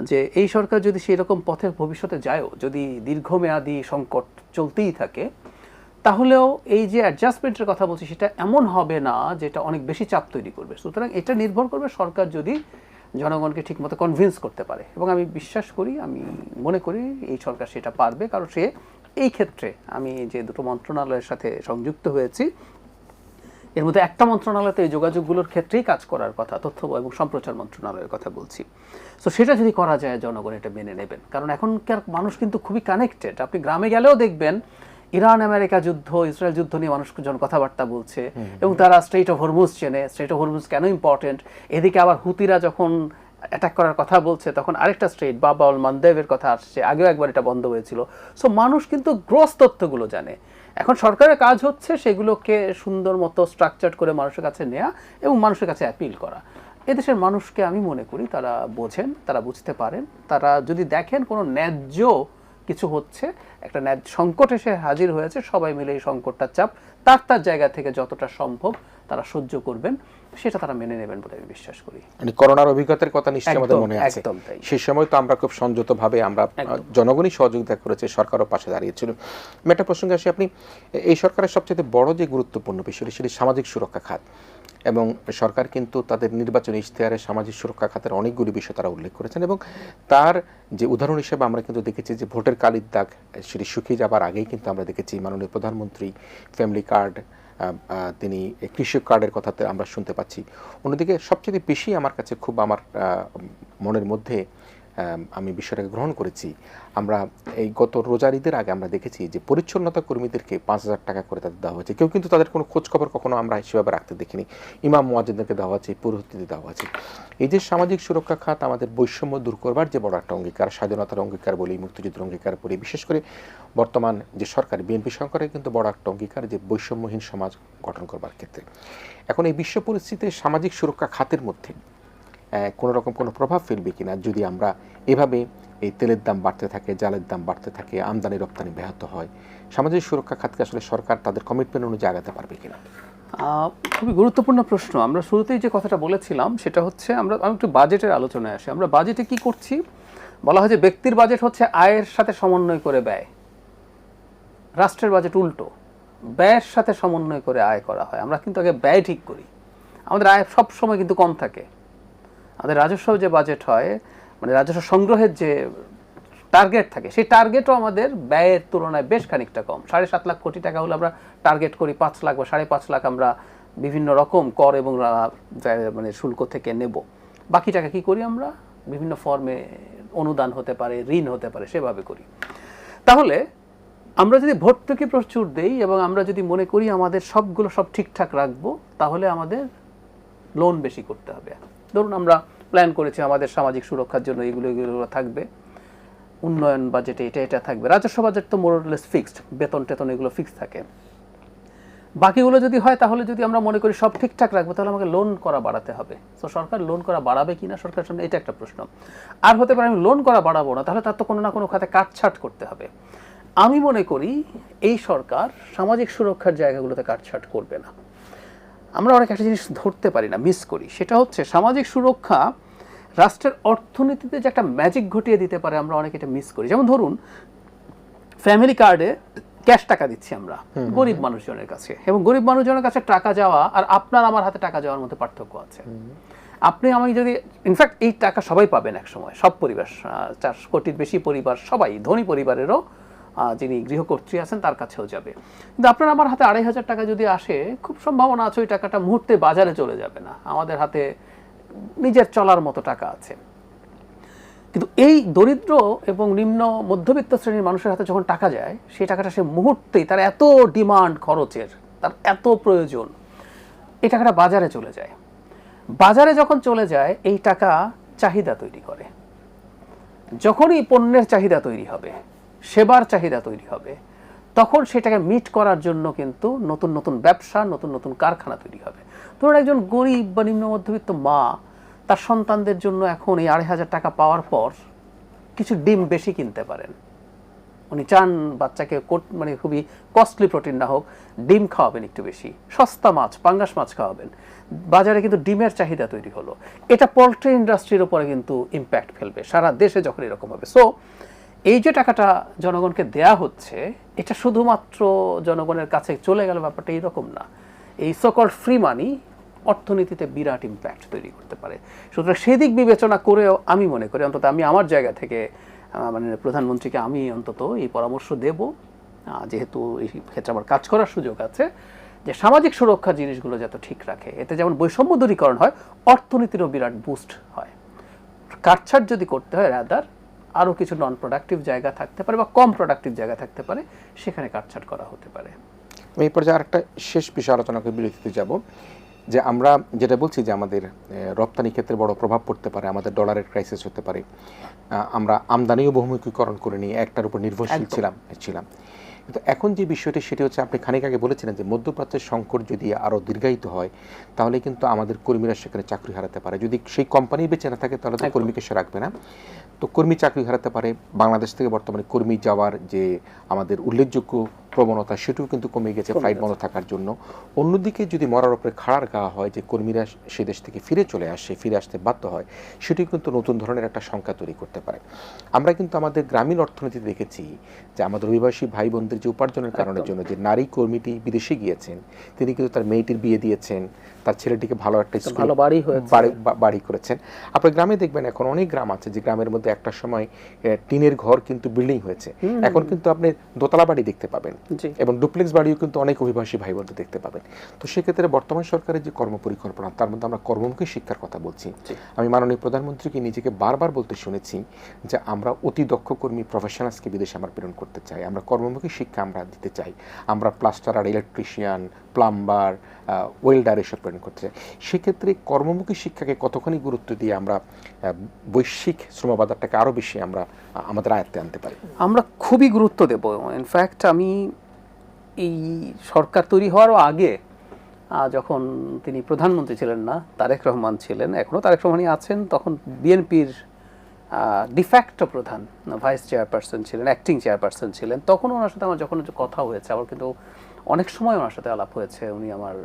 [SPEAKER 2] যে এই সরকার যদি সেই রকম পথে ভবিষ্যতে যায়ও, যদি দীর্ঘমেয়াদী সংকট চলতেই থাকে, তাহলেও এই যে অ্যাডজাস্টমেন্টের কথা বলছি সেটা এমন হবে না যেটা অনেক বেশি চাপ তৈরি করবে। সুতরাং এটা নির্ভর করবে সরকার যদি জনগণকে ঠিকমতো কনভিন্স করতে পারে, এবং আমি বিশ্বাস করি, আমি মনে করি এই সরকার সেটা পারবে। কারণ সে এই ক্ষেত্রে, আমি যে দুটো মন্ত্রণালয়ের সাথে সংযুক্ত হয়েছি, এর মধ্যে একটা মন্ত্রণালয়তে এই যোগাযোগগুলোর ক্ষেত্রেই কাজ করার কথা, তথ্য এবং সম্প্রচার মন্ত্রণালয়ের কথা বলছি। সো সেটা যদি করা যায়, জনগণ এটা মেনে নেবেন। কারণ এখনকার মানুষ কিন্তু খুবই কানেক্টেড। আপনি গ্রামে গেলেও দেখবেন ইরান আমেরিকা যুদ্ধ, ইসরায়েল যুদ্ধ নিয়ে মানুষজন কথাবার্তা বলছে, এবং তারা স্ট্রেইট অফ হরমুজ চেনে। স্ট্রেইট অফ হরমুজ কেন ইম্পর্টেন্ট, এদিকে আবার হুতিরা যখন অ্যাটাক করার কথা বলছে, তখন আরেকটা স্ট্রেইট বাবা আল মানদেবের কথা আসছে, আগেও একবার এটা বন্ধ হয়েছিল। সো মানুষ কিন্তু গ্রস তথ্যগুলো জানে। এখন সরকারের কাজ হচ্ছে সেগুলোকে সুন্দর মতো স্ট্রাকচার করে মানুষের কাছে নেওয়া এবং মানুষের কাছে অ্যাপিল করা। এদেশের মানুষকে আমি মনে করি তারা বোঝেন, তারা বুঝতে পারেন। তারা যদি দেখেন কোনো ন্যায্য কিছু হচ্ছে, একটা ন্যায্য সংকট এসে হাজির হয়েছে, সবাই মিলে এই সংকটটার চাপ তার জায়গা থেকে যতটা সম্ভব তারা সহ্য করবেন, সেটা তারা মেনে নেবেন বলে আমি বিশ্বাস করি।
[SPEAKER 1] মানে করোনার অভিজ্ঞতার কথা নিশ্চয়ই আমাদের মনে আছে। সেই সময় তো আমরা খুব সংযতভাবে আমরা জনগণই সহযোগিতা করেছে, সরকারও পাশে দাঁড়িয়েছিল। আমি একটা প্রসঙ্গে আসি, আপনি এই সরকারের সবচেয়ে বড় যে গুরুত্বপূর্ণ বিষয়টি, সেটি সামাজিক সুরক্ষা খাত। এবং সরকার কিন্তু তাদের নির্বাচনী ইশতেহারে সামাজিক সুরক্ষা খাতের অনেকগুলি বিষয় তারা উল্লেখ করেছেন, এবং তার যে উদাহরণ হিসেবে আমরা কিন্তু দেখেছি যে ভোটের কালির দাগ সেটি শুকিয়ে যাবার আগেই কিন্তু আমরা দেখেছি মাননীয় প্রধানমন্ত্রী ফ্যামিলি কার্ড, তিনি কৃষক কার্ডের কথাতে আমরা শুনতে পাচ্ছি। অন্যদিকে সবচেয়ে বেশি আমার কাছে খুব আমার মনের মধ্যে আমি বিষয়টাকে গ্রহণ করেছি, আমরা এই গত রোজার ঈদের আগে আমরা দেখেছি যে পরিচ্ছন্নতা কর্মীদেরকে 5,000 টাকা করে তাদের দেওয়া হয়েছে। কেউ কিন্তু তাদের কোনো খোঁজ খবর কখনো আমরা সেভাবে রাখতে দেখিনি। ইমাম মুয়াজ্জিনদেরকে দেওয়া হয়েছে, পুরোহিতদের দেওয়া হয়েছে। এই যে সামাজিক সুরক্ষা খাত আমাদের বৈষম্য দূর করবার যে বড় একটা অঙ্গীকার, স্বাধীনতার অঙ্গীকার বলি, মুক্তিযুদ্ধের অঙ্গীকার বলি, বিশেষ করে বর্তমান যে সরকার বিএনপি সরকারের কিন্তু বড় একটা অঙ্গীকার যে বৈষম্যহীন সমাজ গঠন করবার ক্ষেত্রে। এখন এই বিশ্ব পরিস্থিতিতে সামাজিক সুরক্ষা খাতের মধ্যে কোনো রকম কোনো প্রভাব ফেলবে কিনা যদি আমরা এভাবে এই তেলের দাম বাড়তে থাকে, জ্বালের দাম বাড়তে থাকে, আমদানি রপ্তানি ব্যাহত হয়, সামাজিক সুরক্ষা খাতকে আসলে সরকার তাদের কমিটমেন্ট অনুযায়ী আগাতে পারবে কিনা?
[SPEAKER 2] খুবই গুরুত্বপূর্ণ প্রশ্ন। আমরা শুরুতেই যে কথাটা বলেছিলাম সেটা হচ্ছে, আমি একটু বাজেটের আলোচনায় আসি। আমরা বাজেটে কি করছি, বলা হয় যে ব্যক্তির বাজেট হচ্ছে আয়ের সাথে সমন্বয় করে ব্যয়। রাষ্ট্রের বাজেট উল্টো, ব্যয়ের সাথে সমন্বয় করে আয় করা হয়। আমরা কিন্তু আগে ব্যয় ঠিক করি, আমাদের আয় সব সময় কিন্তু কম থাকে। আমাদের রাজস্ব যে বাজেট হয়, মানে রাজস্ব সংগ্রহের যে টার্গেট থাকে, সেই টার্গেটও আমাদের ব্যয়ের তুলনায় বেশ খানিকটা কম। 7.5 লাখ কোটি টাকা হলে আমরা টার্গেট করি 5 লাখ বা 5.5 লাখ আমরা বিভিন্ন রকম কর এবং মানে শুল্ক থেকে নেব। বাকি টাকা কি করি আমরা, বিভিন্ন ফর্মে অনুদান হতে পারে, ঋণ হতে পারে, সেভাবে করি। তাহলে আমরা যদি ভর্তুকি প্রচুর দেই এবং আমরা যদি মনে করি আমাদের সবগুলো সব ঠিকঠাক রাখবো, তাহলে আমাদের লোন বেশি করতে হবে। ধরুন আমরা প্ল্যান করেছি আমাদের সামাজিক সুরক্ষার জন্য এগুলো থাকবে, উন্নয়ন বাজেটে এটা থাকবে, রাজস্ব বাজেট তো মোরলেস ফিক্সড, বেতন টেতন এগুলো ফিক্সড থাকে। বাকিগুলো যদি হয় তাহলে যদি আমরা মনে করি সব ঠিকঠাক রাখবো তাহলে আমাকে লোন করা বাড়াতে হবে। তো সরকার লোন করা বাড়াবে কিনা সরকারের সামনে এটা একটা প্রশ্ন। আর হতে পারে আমি লোন করা বাড়াবো না, তাহলে তার তো কোনো না কোনো খাতে কাটছাট করতে হবে। আমি মনে করি এই সরকার সামাজিক সুরক্ষার জায়গাগুলোতে কাটছাট করবে না। আমরা অনেক একটা জিনিস ধরতে পারি না, মিস করি, সেটা হচ্ছে সামাজিক সুরক্ষা রাষ্ট্রের অর্থনীতিতে যে একটা ম্যাজিক ঘটিয়ে দিতে পারে, আমরা অনেক এটা মিস করি। যেমন ধরুন ফ্যামিলি কার্ডে ক্যাশ টাকা দিচ্ছি আমরা গরিব মানুষজনের কাছে, এবং গরিব মানুষজনের কাছে টাকা যাওয়া আর আপনার আমার হাতে টাকা যাওয়ার মধ্যে পার্থক্য আছে। আপনি আমি যদি ইনফ্যাক্ট এই টাকা সবাই পাবেন এক সময়, সব পরিবার, 4 কোটির বেশি পরিবার, সবাই ধনী পরিবারেরও যিনি গৃহকর্ত্রী আছেন তার কাছেও যাবে। কিন্তু আপনার আমার হাতে 2,500 টাকা যদি আসে, খুব সম্ভাবনা আছে ওই টাকাটা মুহূর্তে বাজারে চলে যাবে না, আমাদের হাতে নিজের চলার মতো টাকা আছে। কিন্তু এই দরিদ্র এবং নিম্ন মধ্যবিত্ত শ্রেণীর মানুষের হাতে যখন টাকা যায়, সেই টাকাটা সে মুহূর্তেই, তার এত ডিমান্ড খরচের, তার এত প্রয়োজন, এই টাকাটা বাজারে চলে যায়। বাজারে যখন চলে যায় এই টাকা চাহিদা তৈরি করে। যখনই পণ্যের চাহিদা তৈরি হবে, সেবার চাহিদা তৈরি হবে, তখন সেটাকে মিট করার জন্য কিন্তু নতুন নতুন ব্যবসা, নতুন নতুন কারখানা তৈরি হবে। ধরুন একজন গরিব বা নিম্ন মধ্যবিত্ত মা তার সন্তানদের জন্য এখন এই 2,500 টাকা পাওয়ার পর কিছু ডিম বেশি কিনতে পারেন। উনি চান বাচ্চাকে মানে খুবই কস্টলি প্রোটিন না হোক, ডিম খাওয়াবেন একটু বেশি, সস্তা মাছ, পাঙ্গাস মাছ খাওয়াবেন। বাজারে কিন্তু ডিমের চাহিদা তৈরি হলো। এটা পোল্ট্রি ইন্ডাস্ট্রির উপরে কিন্তু ইম্প্যাক্ট ফেলবে সারা দেশে যখন এরকম হবে। সো এই যে টাকাটা জনগণকে দেয়া হচ্ছে, এটা শুধুমাত্র জনগণের কাছে চলে গেল ব্যাপারটা এরকম না। এই সকল ফ্রি মানি অর্থনীতিতে বিরাট ইম্প্যাক্ট তৈরি করতে পারে। সুতরাং সেদিক বিবেচনা করেও আমি মনে করি, অন্তত আমি আমার জায়গা থেকে মানে প্রধানমন্ত্রীকে আমি অন্তত এই পরামর্শ দেব, যেহেতু এই ক্ষেত্রে আমার কাজ করার সুযোগ আছে, যে সামাজিক সুরক্ষার জিনিসগুলো যাতে ঠিক রাখে। এতে যেমন বৈষম্য দূরীকরণ হয়, অর্থনীতিরও বিরাট বুস্ট হয়। কাটছাট যদি করতে হয়, রাদার আরও কিছু নন প্রোডাক্টিভ জায়গা থাকতে পারে বা কম প্রোডাক্টিভ জায়গা থাকতে পারে, সেখানে কাটছাট করা হতে পারে।
[SPEAKER 1] আমি এই পর্যায়ে আরেকটা শেষ বিষয় আলোচনা করে বিরতিতে যাব, যে আমরা যেটা বলছি যে আমাদের রপ্তানি ক্ষেত্রে বড় প্রভাব পড়তে পারে, আমাদের ডলারের ক্রাইসিস হতে পারে, আমরা আমদানিও বহুমুখীকরণ করে নিয়ে একটার উপর নির্ভরশীল ছিলাম। কিন্তু এখন যে বিষয়টি সেটি হচ্ছে, আপনি খানিক আগে বলেছিলেন যে মধ্যপ্রাচ্যের সংকট যদি আরও দীর্ঘায়িত হয় তাহলে কিন্তু আমাদের কর্মীরা সেখানে চাকরি হারাতে পারে। যদি সেই কোম্পানি বেঁচে না থাকে তাহলে তো কর্মীকে সে রাখবে না, তো কর্মী চাকরি হারাতে পারে। বাংলাদেশ থেকে বর্তমানে কর্মী যাওয়ার যে আমাদের উল্লেখযোগ্য প্রবণতা সেটিও কিন্তু কমে গেছে ফ্লাইট বন্ধ থাকার জন্য। অন্যদিকে যদি মরার উপরে খাড়ার গাওয়া হয় যে কর্মীরা সে দেশ থেকে ফিরে আসতে বাধ্য হয়, সেটিও কিন্তু নতুন ধরনের একটা শঙ্কা তৈরি করতে পারে। আমরা কিন্তু আমাদের গ্রামীণ অর্থনীতিতে দেখেছি যে আমাদের অভিবাসী ভাই বোনদের যে উপার্জনের কারণের জন্য যে নারী কর্মীটি বিদেশে গিয়েছেন, তিনি কিন্তু তার মেয়েটির বিয়ে দিয়েছেন, তার ছেলেটিকে ভালো একটা
[SPEAKER 2] ভালো
[SPEAKER 1] বাড়ি করেছেন। আপনার গ্রামে দেখবেন এখন অনেক গ্রাম আছে যে গ্রামের মধ্যে একটা সময় টিনের ঘর কিন্তু বিল্ডিং হয়েছে, এখন কিন্তু আপনি দোতলা বাড়ি দেখতে পাবেন এবং ডুপ্লেক্স বাড়িও কিন্তু অনেক অভিবাসী ভাই বোনদের দেখতে পাবেন। তো সেক্ষেত্রে বর্তমান সরকারের যে কর্মপরিকল্পনা, তার মধ্যে আমরা কর্মমুখী শিক্ষার কথা বলছি। আমি মাননীয় প্রধানমন্ত্রীকে নিজেকে বারবার বলতে শুনেছি যে আমরা অতি দক্ষ কর্মী প্রফেশনালসকে বিদেশে আমরা প্রেরণ করতে চাই, আমরা কর্মমুখী শিক্ষা আমরা দিতে চাই, আমরা প্লাস্টারার, ইলেকট্রিশিয়ান, প্লাম্বার, ওয়েল্ডার এসব প্রেরণ করতে চাই। সেক্ষেত্রে কর্মমুখী শিক্ষাকে কতখানি গুরুত্ব দিয়ে আমরা বৈশ্বিক শ্রমবাজারটাকে আরও বেশি আমরা আমাদের আয়ত্তে আনতে পারি?
[SPEAKER 2] আমরা খুবই গুরুত্ব দেব। ইনফ্যাক্ট আমি এই সরকার তৈরি হওয়ারও আগে, যখন তিনি প্রধানমন্ত্রী ছিলেন না, তারেক রহমান ছিলেন, এখনও তারেক রহমানই আছেন, তখন বিএনপির ডিফ্যাক্টো প্রধান, ভাইস চেয়ারপারসন ছিলেন, অ্যাক্টিং চেয়ারপারসন ছিলেন, তখন ওনার সাথে আমার যখন কথা হয়েছে, আমার কিন্তু অনেক সময় ওনার সাথে আলাপ হয়েছে, উনি আমার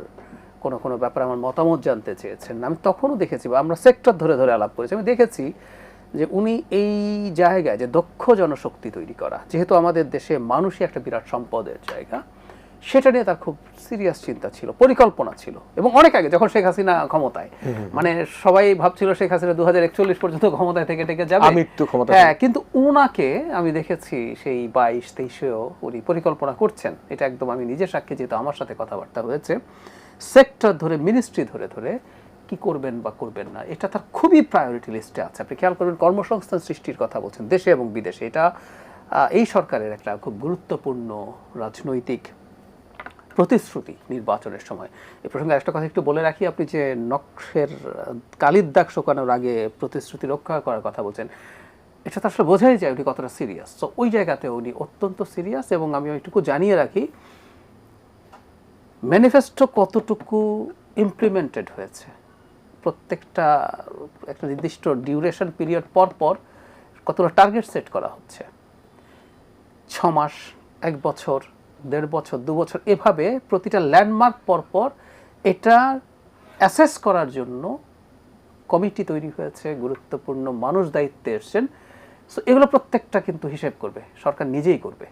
[SPEAKER 2] কোনো ব্যাপারে আমার মতামত জানতে চেয়েছেন। আমি তখনও দেখেছি, আমরা সেক্টর ধরে ধরে আলাপ করেছি, আমি দেখেছি যে উনি এই জায়গায় যে দক্ষ জনশক্তি তৈরি করা, যেহেতু আমাদের দেশে মানুষই একটা বিরাট সম্পদের জায়গা, সেটা নিয়ে তার খুব সিরিয়াস চিন্তা ছিল, পরিকল্পনা ছিল। এবং অনেক আগে যখন শেখ হাসিনা ক্ষমতায়, মানে সবাই ভাবছিল শেখ হাসিনা 2041 পর্যন্ত ক্ষমতায় থেকে যাবে, হ্যাঁ, কিন্তু ওনাকে আমি দেখেছি সেই 22-23-এও উনি পরিকল্পনা করছেন। এটা একদম আমি নিজের সাক্ষী, যেহেতু আমার সাথে কথাবার্তা হয়েছে, সেক্টর ধরে, মিনিস্ট্রি ধরে ধরে কি করবেন বা করবেন না, এটা তার খুবই প্রায়োরিটি লিস্টে আছে। আপনি খেয়াল করবেন, কর্মসংস্থান সৃষ্টির কথা বলছেন দেশে এবং বিদেশে, এটা এই সরকারের একটা খুব গুরুত্বপূর্ণ রাজনৈতিক প্রতিশ্রুতি নির্বাচনের সময়। এই প্রসঙ্গে একটা কথা একটু বলে রাখি, আপনি যে নকশের কালির দাগ শোকানোর আগে প্রতিশ্রুতি রক্ষা করার কথা বলছেন, এটা তো আসলে বোঝাই যায় উনি কতটা সিরিয়াস। তো ওই জায়গাতে উনি অত্যন্ত সিরিয়াস। এবং আমি ওইটুকু জানিয়ে রাখি, ম্যানিফেস্টো কতটুকু ইমপ্লিমেন্টেড হয়েছে, প্রত্যেকটা একটা নির্দিষ্ট ডিউরেশন পিরিয়ড পর পর কতটা টার্গেট সেট করা হচ্ছে, 6 মাস, 1 বছর, 1.5 বছর, 2 বছর, এভাবে প্রতিটা ল্যান্ডমার্ক পরপর এটা অ্যাসেস করার জন্য কমিটি তৈরি হয়েছে, গুরুত্বপূর্ণ মানুষ দায়িত্বে এসছেন। সো এগুলো প্রত্যেকটা কিন্তু হিসেব করবে, সরকার নিজেই করবে।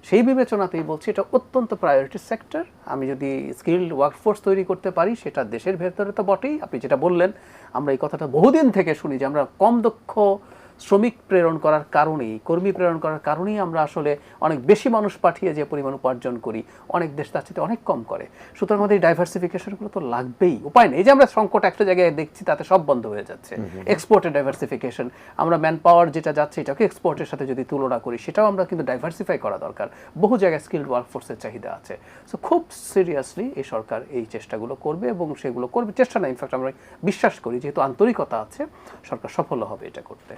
[SPEAKER 2] সেই বিবেচনাতেই বলছি এটা অত্যন্ত প্রায়োরিটি সেক্টর। আমি যদি স্কিলড ওয়ার্কফোর্স তৈরি করতে পারি, সেটা দেশের ভেতরে তো বটেই। আপনি যেটা বললেন, আমরা এই কথাটা বহুদিন থেকে শুনি যে আমরা কম দক্ষ শ্রমিক প্রেরণ করার কারণেই, কর্মী প্রেরণ করার কারণেই আমরা আসলে অনেক বেশি মানুষ পাঠিয়ে যে পরিমাণ উপার্জন করি, অনেক দেশ তার চেয়ে অনেক কম করে। সুতরাং আমাদের এই ডাইভার্সিফিকেশনগুলো তো লাগবেই, উপায় নেই। এই যে আমরা সংকট একটা জায়গায় দেখছি, তাতে সব বন্ধ হয়ে যাচ্ছে। এক্সপোর্টের ডাইভার্সিফিকেশন, আমরা ম্যান পাওয়ার যেটা যাচ্ছে এটাকে এক্সপোর্টের সাথে যদি তুলনা করি, সেটাও আমরা কিন্তু ডাইভার্সিফাই করা দরকার। বহু জায়গায় স্কিলড ওয়ার্কফোর্সের চাহিদা আছে। সো খুব সিরিয়াসলি এই সরকার এই চেষ্টাগুলো করবে, এবং সেগুলো করবে, চেষ্টা না, ইনফ্যাক্ট আমরা বিশ্বাস করি যেহেতু আন্তরিকতা আছে, সরকার সফল হবে এটা করতে।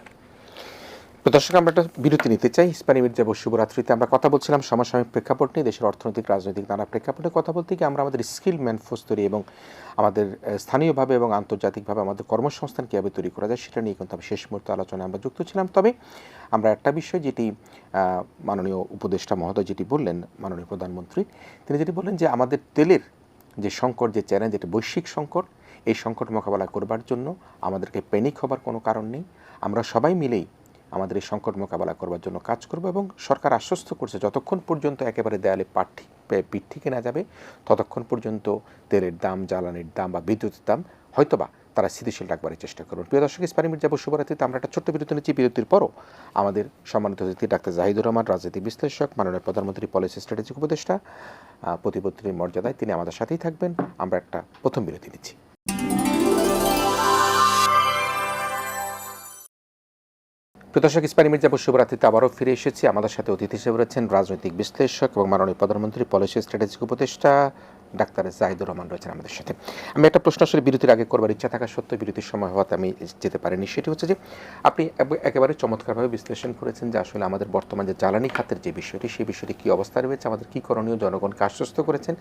[SPEAKER 1] দর্শক, আমরা একটা বিরতি নিতে চাই। ইস্পানি মির্জা শুভরাত্রিতে আমরা কথা বলছিলাম সমসাময়িক প্রেক্ষাপট নিয়ে, দেশের অর্থনৈতিক রাজনৈতিক নানা প্রেক্ষাপটে কথা বলতে গিয়ে আমরা আমাদের স্কিল ম্যানফোর্স তৈরি এবং আমাদের স্থানীয়ভাবে এবং আন্তর্জাতিকভাবে আমাদের কর্মসংস্থান কীভাবে তৈরি করা যায় সেটা নিয়ে কিন্তু শেষ মুহূর্তে আলোচনায় আমরা যুক্ত ছিলাম। তবে আমরা একটা বিষয় যেটি মাননীয় উপদেষ্টা মহোদয় যেটি বললেন, মাননীয় প্রধানমন্ত্রী, তিনি যেটি বললেন যে আমাদের তেলের যে সংকট, যে চ্যালেঞ্জ, এটা বৈশ্বিক সংকট, এই সংকট মোকাবেলা করবার জন্য আমাদেরকে প্যানিক হবার কোনো কারণ নেই। আমরা সবাই মিলেই আমাদের এই সংকট মোকাবেলা করবার জন্য কাজ করব, এবং সরকার আশ্বস্ত করছে যতক্ষণ পর্যন্ত একেবারে দেয়ালে পিঠ থেকে না যাবে ততক্ষণ পর্যন্ত তেলের দাম, জ্বালানির দাম বা বিদ্যুতের দাম হয়তোবা তারা স্থিতিশীল রাখবার চেষ্টা করবেন। প্রিয় দর্শক, ইস্পানি মির্জা শুভরাত্রিতে আমরা একটা ছোট্ট বিরতি নিচ্ছি। বিরতির পরও আমাদের সম্মানিত অতিথি ডাক্তার জাহিদুর রহমান, রাজনীতি বিশ্লেষক, মাননীয় প্রধানমন্ত্রী পলিসি স্ট্র্যাটেজিক উপদেষ্টা, প্রতিমন্ত্রীর মর্যাদায় তিনি আমাদের সাথেই থাকবেন। আমরা একটা প্রথম বিরতি নিচ্ছি। প্রদর্শক, ইস্পানি মির্জা শুভরাত্রিতে আবারও ফিরে এসেছি। আমাদের সাথে অতিথি হিসেবে রয়েছেন রাজনৈতিক বিশ্লেষক এবং মাননীয় প্রধানমন্ত্রী পলিসি স্ট্র্যাটেজিক উপদেষ্টা ডাক্তার জাহিদুর রহমান রয়েছেন আমাদের সাথে। আমি একটা প্রশ্ন আসলে বিরতির আগে করবার ইচ্ছা থাকা সত্ত্বেও বিরতির সময় হওয়াতে আমি যেতে পারিনি। সেটি হচ্ছে যে আপনি একেবারে চমৎকারভাবে বিশ্লেষণ করেছেন যে আসলে আমাদের বর্তমান যে জ্বালানি খাতের যে বিষয়টি, সেই বিষয়টি কী অবস্থা রয়েছে, আমাদের কী করণীয়, জনগণকে আশ্বস্ত করেছেন।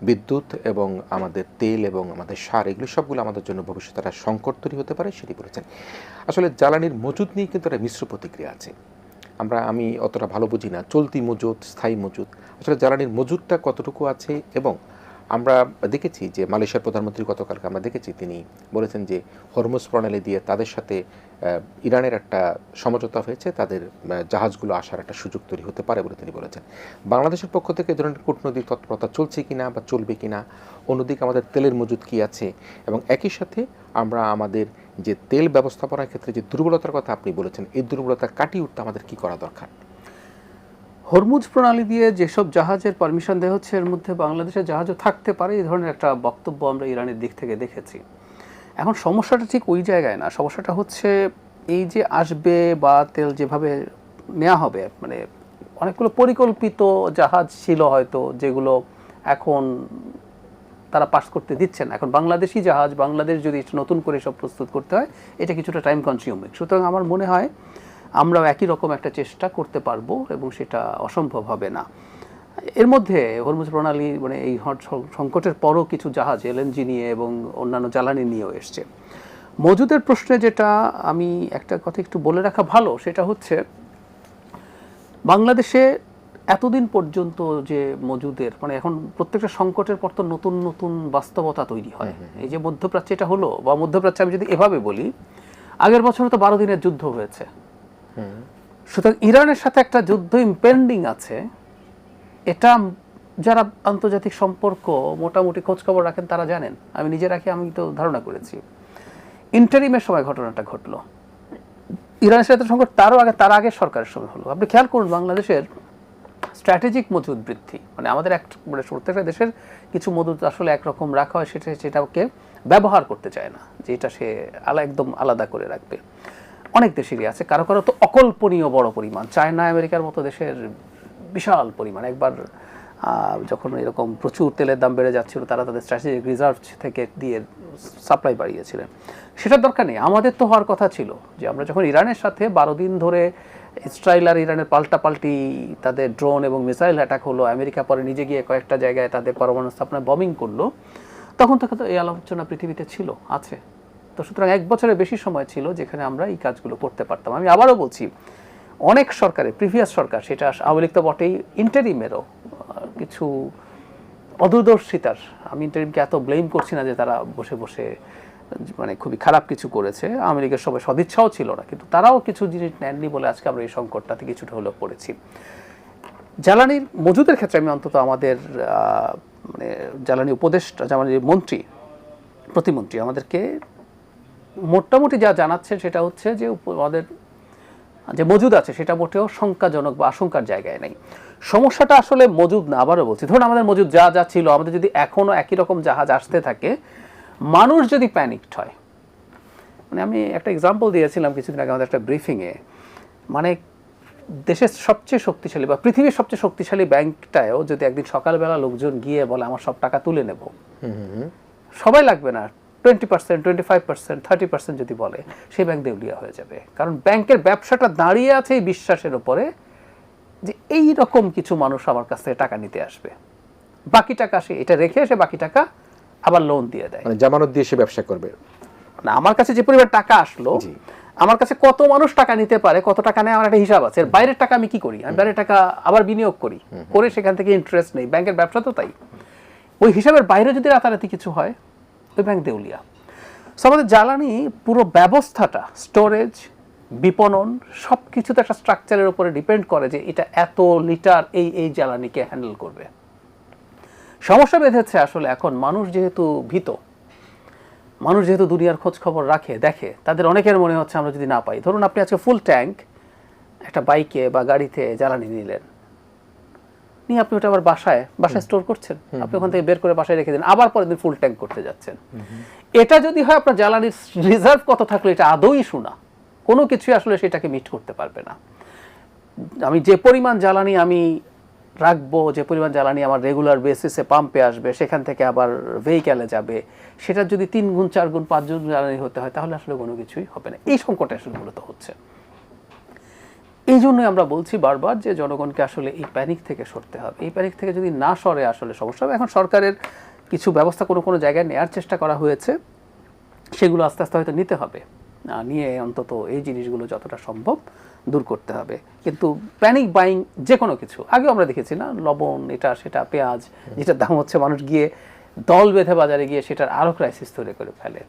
[SPEAKER 1] বিদ্যুৎ এবং আমাদের তেল এবং আমাদের সার, এগুলো সবগুলো আমাদের জন্য ভবিষ্যতে একটা সংকট তৈরি হতে পারে, সেটি বলেছেন। আসলে জ্বালানির মজুদ নিয়ে কিন্তু একটা মিশ্র প্রতিক্রিয়া আছে। আমি অতটা ভালো বুঝি না চলতি মজুদ, স্থায়ী মজুদ, আসলে জ্বালানির মজুদটা কতটুকু আছে। এবং আমরা দেখেছি যে মালয়েশিয়ার প্রধানমন্ত্রী গতকালকে আমরা দেখেছি, তিনি বলেছেন যে হরমুজ প্রণালী দিয়ে তাদের সাথে ইরানের একটা সমঝোতা হয়েছে, তাদের জাহাজগুলো আসার একটা সুযোগ তৈরি হতে পারে বলে তিনি বলেছেন। বাংলাদেশের পক্ষ থেকে এই ধরনের কূটনৈতিক তৎপরতা চলছে কিনা বা চলবে কিনা, অন্যদিকে আমাদের তেলের মজুদ কী আছে, এবং একই সাথে আমরা আমাদের যে তেল ব্যবস্থাপনার ক্ষেত্রে যে দুর্বলতার কথা আপনি বলেছেন, এই দুর্বলতা কাটিয়ে উঠতে আমাদের কী করা দরকার?
[SPEAKER 2] হরমুজ প্রণালী দিয়ে যেসব জাহাজের পারমিশন দেওয়া হচ্ছে, এর মধ্যে বাংলাদেশের জাহাজও থাকতে পারে, এই ধরনের একটা বক্তব্য আমরা ইরানের দিক থেকে দেখেছি। এখন সমস্যাটা ঠিক ওই জায়গায় না, সমস্যাটা হচ্ছে এই যে আসবে বা তেল যেভাবে নেওয়া হবে, মানে অনেকগুলো পরিকল্পিত জাহাজ ছিল হয়তো, যেগুলো এখন তারা পাস করতে দিচ্ছে না। এখন বাংলাদেশি জাহাজ, বাংলাদেশ যদি নতুন করে সব প্রস্তুত করতে হয়, এটা কিছুটা টাইম কনজিউমিং। সুতরাং আমার মনে হয় আমরাও একই রকম একটা চেষ্টা করতে পারবো, এবং সেটা অসম্ভব হবে না। এর মধ্যে হরমুজ প্রণালী, মানে এই সংকটের পরও কিছু জাহাজ এলএনজি নিয়ে এবং অন্যান্য জ্বালানি নিয়েও এসছে। মজুদের প্রশ্নে যেটা আমি একটা কথা একটু বলে রাখা ভালো, সেটা হচ্ছে বাংলাদেশে এতদিন পর্যন্ত যে মজুদের, মানে এখন প্রত্যেকটা সংকটের পর তো নতুন নতুন বাস্তবতা তৈরি হয়। এই যে মধ্যপ্রাচ্যে এটা হলো, বা মধ্যপ্রাচ্যে আমি যদি এভাবে বলি, আগের বছর তো 12 দিনের যুদ্ধ হয়েছে। সুতরাং ইরানের সাথে একটা যুদ্ধ ইম্পেন্ডিং আছে, এটা যারা আন্তর্জাতিক সম্পর্ক মোটামুটি খোঁজখবর রাখেন তারা জানেন, আমি নিজে রাখি, আমি তো ধারণা করেছি। ইন্টারিমের সময় ঘটনাটা ঘটলো, ইরানের সাথে সংকট তার আগে সরকারের সময় হলো। আপনি খেয়াল করুন বাংলাদেশের স্ট্র্যাটেজিক মজুদ বৃদ্ধি, মানে আমাদের মানে প্রত্যেকটা দেশের কিছু মজুদ আসলে একরকম রাখা হয়, সেটাকে ব্যবহার করতে চায় না, যে এটা সে একদম আলাদা করে রাখবে। অনেক দেশেরই আছে, কারো কারো তো অকল্পনীয় বড় পরিমাণ, চায়না আমেরিকার মতো দেশের বিশাল পরিমাণ। একবার যখন এরকম প্রচুর তেলের দাম বেড়ে যাচ্ছিল, তারা তাদের স্ট্র্যাটেজিক রিজার্ভ থেকে দিয়ে সাপ্লাই বাড়িয়েছিলেন। সেটার দরকার নেই। আমাদের তো হওয়ার কথা ছিল যে আমরা যখন ইরানের সাথে 12 দিন ধরে ইসরায়েল আর ইরানের পাল্টাপাল্টি তাদের ড্রোন এবং মিসাইল অ্যাটাক হলো, আমেরিকা পরে নিজে গিয়ে কয়েকটা জায়গায় তাদের পরমাণু স্থাপনায় বমিং করলো, তখন থেকে তো এই আলোচনা পৃথিবীতে ছিল, আছে। তো সুতরাং 1 বছরের বেশি সময় ছিল যেখানে আমরা এই কাজগুলো করতে পারতাম। আমি আবারও বলছি, অনেক সরকারের, প্রিভিয়াস সরকার, সেটা আওয়ামী লীগ তো বটেই, ইন্টারিমেরও কিছু অদূরদর্শিতার, আমি ইন্টারিমকে এত ব্লেম করছি না যে তারা বসে বসে মানে খুবই খারাপ কিছু করেছে, আওয়ামী লীগের সবাই সদিচ্ছাও ছিল না, কিন্তু তারাও কিছু জিনিস নেননি বলে আজকে আমরা এই সংকটটাতে কিছুটা হলেও পড়েছি। জ্বালানির মজুদের ক্ষেত্রে আমি অন্তত আমাদের মানে জ্বালানি উপদেষ্টা, জ্বালানির মন্ত্রী, প্রতিমন্ত্রী আমাদেরকে মোটামুটি যা জানাচ্ছে সেটা হচ্ছে যে আমাদের যে মজুদ আছে সেটা মোটেও শঙ্কাজনক বা আশঙ্কার জায়গায় নেই। সমস্যাটা আসলে মজুদ না, আবারও বলছি, ধরুন আমাদের মজুদ যা যা ছিল, আমাদের যদি এখনও একই রকম জাহাজ আসতে থাকে, মানুষ যদি প্যানিকড হয়, মানে আমি একটা এক্সাম্পল দিয়েছিলাম কিছুদিন আগে আমাদের একটা ব্রিফিংয়ে, মানে দেশের সবচেয়ে শক্তিশালী বা পৃথিবীর সবচেয়ে শক্তিশালী ব্যাংকটায়ও যদি একদিন সকালবেলা লোকজন গিয়ে বলে আমার সব টাকা তুলে নেব, সবাই লাগবে না, 20%, 25%, 30% যদি বলে, সেই ব্যাংক দেউলিয়া হয়ে যাবে। কারণ ব্যাংকের ব্যবসাটা দাঁড়িয়ে আছে এই বিশ্বাসের উপরে যে এই রকম কিছু মানুষ আমার কাছ থেকে টাকা নিতে আসবে, বাকি টাকা সে এটা রেখে এসে বাকি টাকা আবার লোন দিয়ে দেয়,
[SPEAKER 1] মানে জামানত দিয়ে সে ব্যবসা করবে
[SPEAKER 2] না। আমার কাছে যে পরিমাণ টাকা আসলো, আমার কাছে কত মানুষ টাকা নিতে পারে, কত টাকা নেয়, আমার একটা হিসাব আছে। এর বাইরের টাকা আমি কি করি? আমি বাইরের টাকা আবার বিনিয়োগ করি, করে সেখান থেকে ইন্টারেস্ট নেই। ব্যাংকের ব্যবসা তো তাই। ওই হিসাবের বাইরে যদি রাতারাতি কিছু হয়, ওই ব্যাংক দেউলিয়া। সো আমাদের জ্বালানি পুরো ব্যবস্থাটা, স্টোরেজ, বিপণন, সব কিছু তো একটা স্ট্রাকচারের উপরে ডিপেন্ড করে যে এটা এত লিটার এই জ্বালানিকে হ্যান্ডেল করবে। সমস্যা বেঁধেছে আসলে এখন মানুষ যেহেতু ভীত, মানুষ যেহেতু দুনিয়ার খোঁজ খবর রাখে, দেখে, তাদের অনেকের মনে হচ্ছে আমরা যদি না পাই, ধরুন আপনি আজকে ফুল ট্যাঙ্ক একটা বাইকে বা গাড়িতে জ্বালানি নিলেন, নিয়ে আপনি ওটা আবার বাসায় স্টোর করছেন, আপনি ওখান থেকে বের করে বাসায় রেখে দিন, আবার পরের দিন ফুল ট্যাঙ্ক করতে যাচ্ছেন। এটা যদি হয়, আপনার জ্বালানির রিজার্ভ কত থাকলো এটা আদৌই শোনা, কোনো কিছুই আসলে সেটাকে মিট করতে পারবে না। আমি যে পরিমাণ জ্বালানি আমি রাখবো, যে পরিমাণ জ্বালানি আমার রেগুলার বেসিসে পাম্পে আসবে, সেখান থেকে আবার ভেহিক্যালে যাবে, সেটা যদি 3 গুণ 4 গুণ 5 গুণ জ্বালানি হতে হয়, তাহলে আসলে কোনো কিছুই হবে না। এই সংকট আসলে মূলত হচ্ছে। এই জন্যই আমরা বলছি বারবার যে জনগণকে আসলে এই প্যানিক থেকে সরতে হবে। এই প্যানিক থেকে যদি না সরে আসলে সমস্যা হবে। এখন সরকারের কিছু ব্যবস্থা কোনো জায়গায় নেওয়ার চেষ্টা করা হয়েছে, সেগুলো আস্তে আস্তে হয়তো নিতে হবে, নিয়ে অন্তত এই জিনিসগুলো যতটা সম্ভব দূর করতে হবে। কিন্তু প্যানিক বাইং যে কোনো কিছু, আগেও আমরা দেখেছি না, লবণ, এটা সেটা, পেঁয়াজ, যেটার দাম হচ্ছে, মানুষ গিয়ে দল বেঁধে বাজারে গিয়ে সেটার আরও ক্রাইসিস তৈরি করে ফেলে।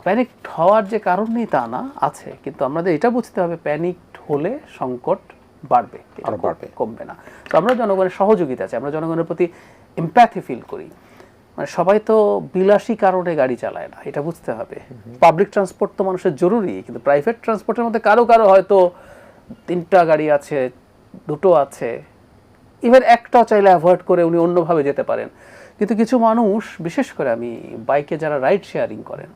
[SPEAKER 2] প্যানিক হওয়ার যে কারণ নেই তা না, আছে, কিন্তু আমাদের এটা বুঝতে হবে প্যানিক হলে সংকট বাড়বে, কমবে না। তো আমরা জনগণের সহযোগিতা আছে, আমরা জনগণের প্রতি এমপ্যাথি ফিল করি। মানে সবাই তো বিলাসী কারণে গাড়ি চালায় না, এটা বুঝতে হবে। পাবলিক ট্রান্সপোর্ট তো মানুষের জরুরি, কিন্তু প্রাইভেট ট্রান্সপোর্টের মধ্যে কারো হয়তো 3টা গাড়ি আছে, 2টো আছে, ইভেন একটাও চাইলে অ্যাভয়েড করে উনি অন্যভাবে যেতে পারেন। কিন্তু কিছু মানুষ, বিশেষ করে আমি বাইকে যারা রাইড শেয়ারিং করেন,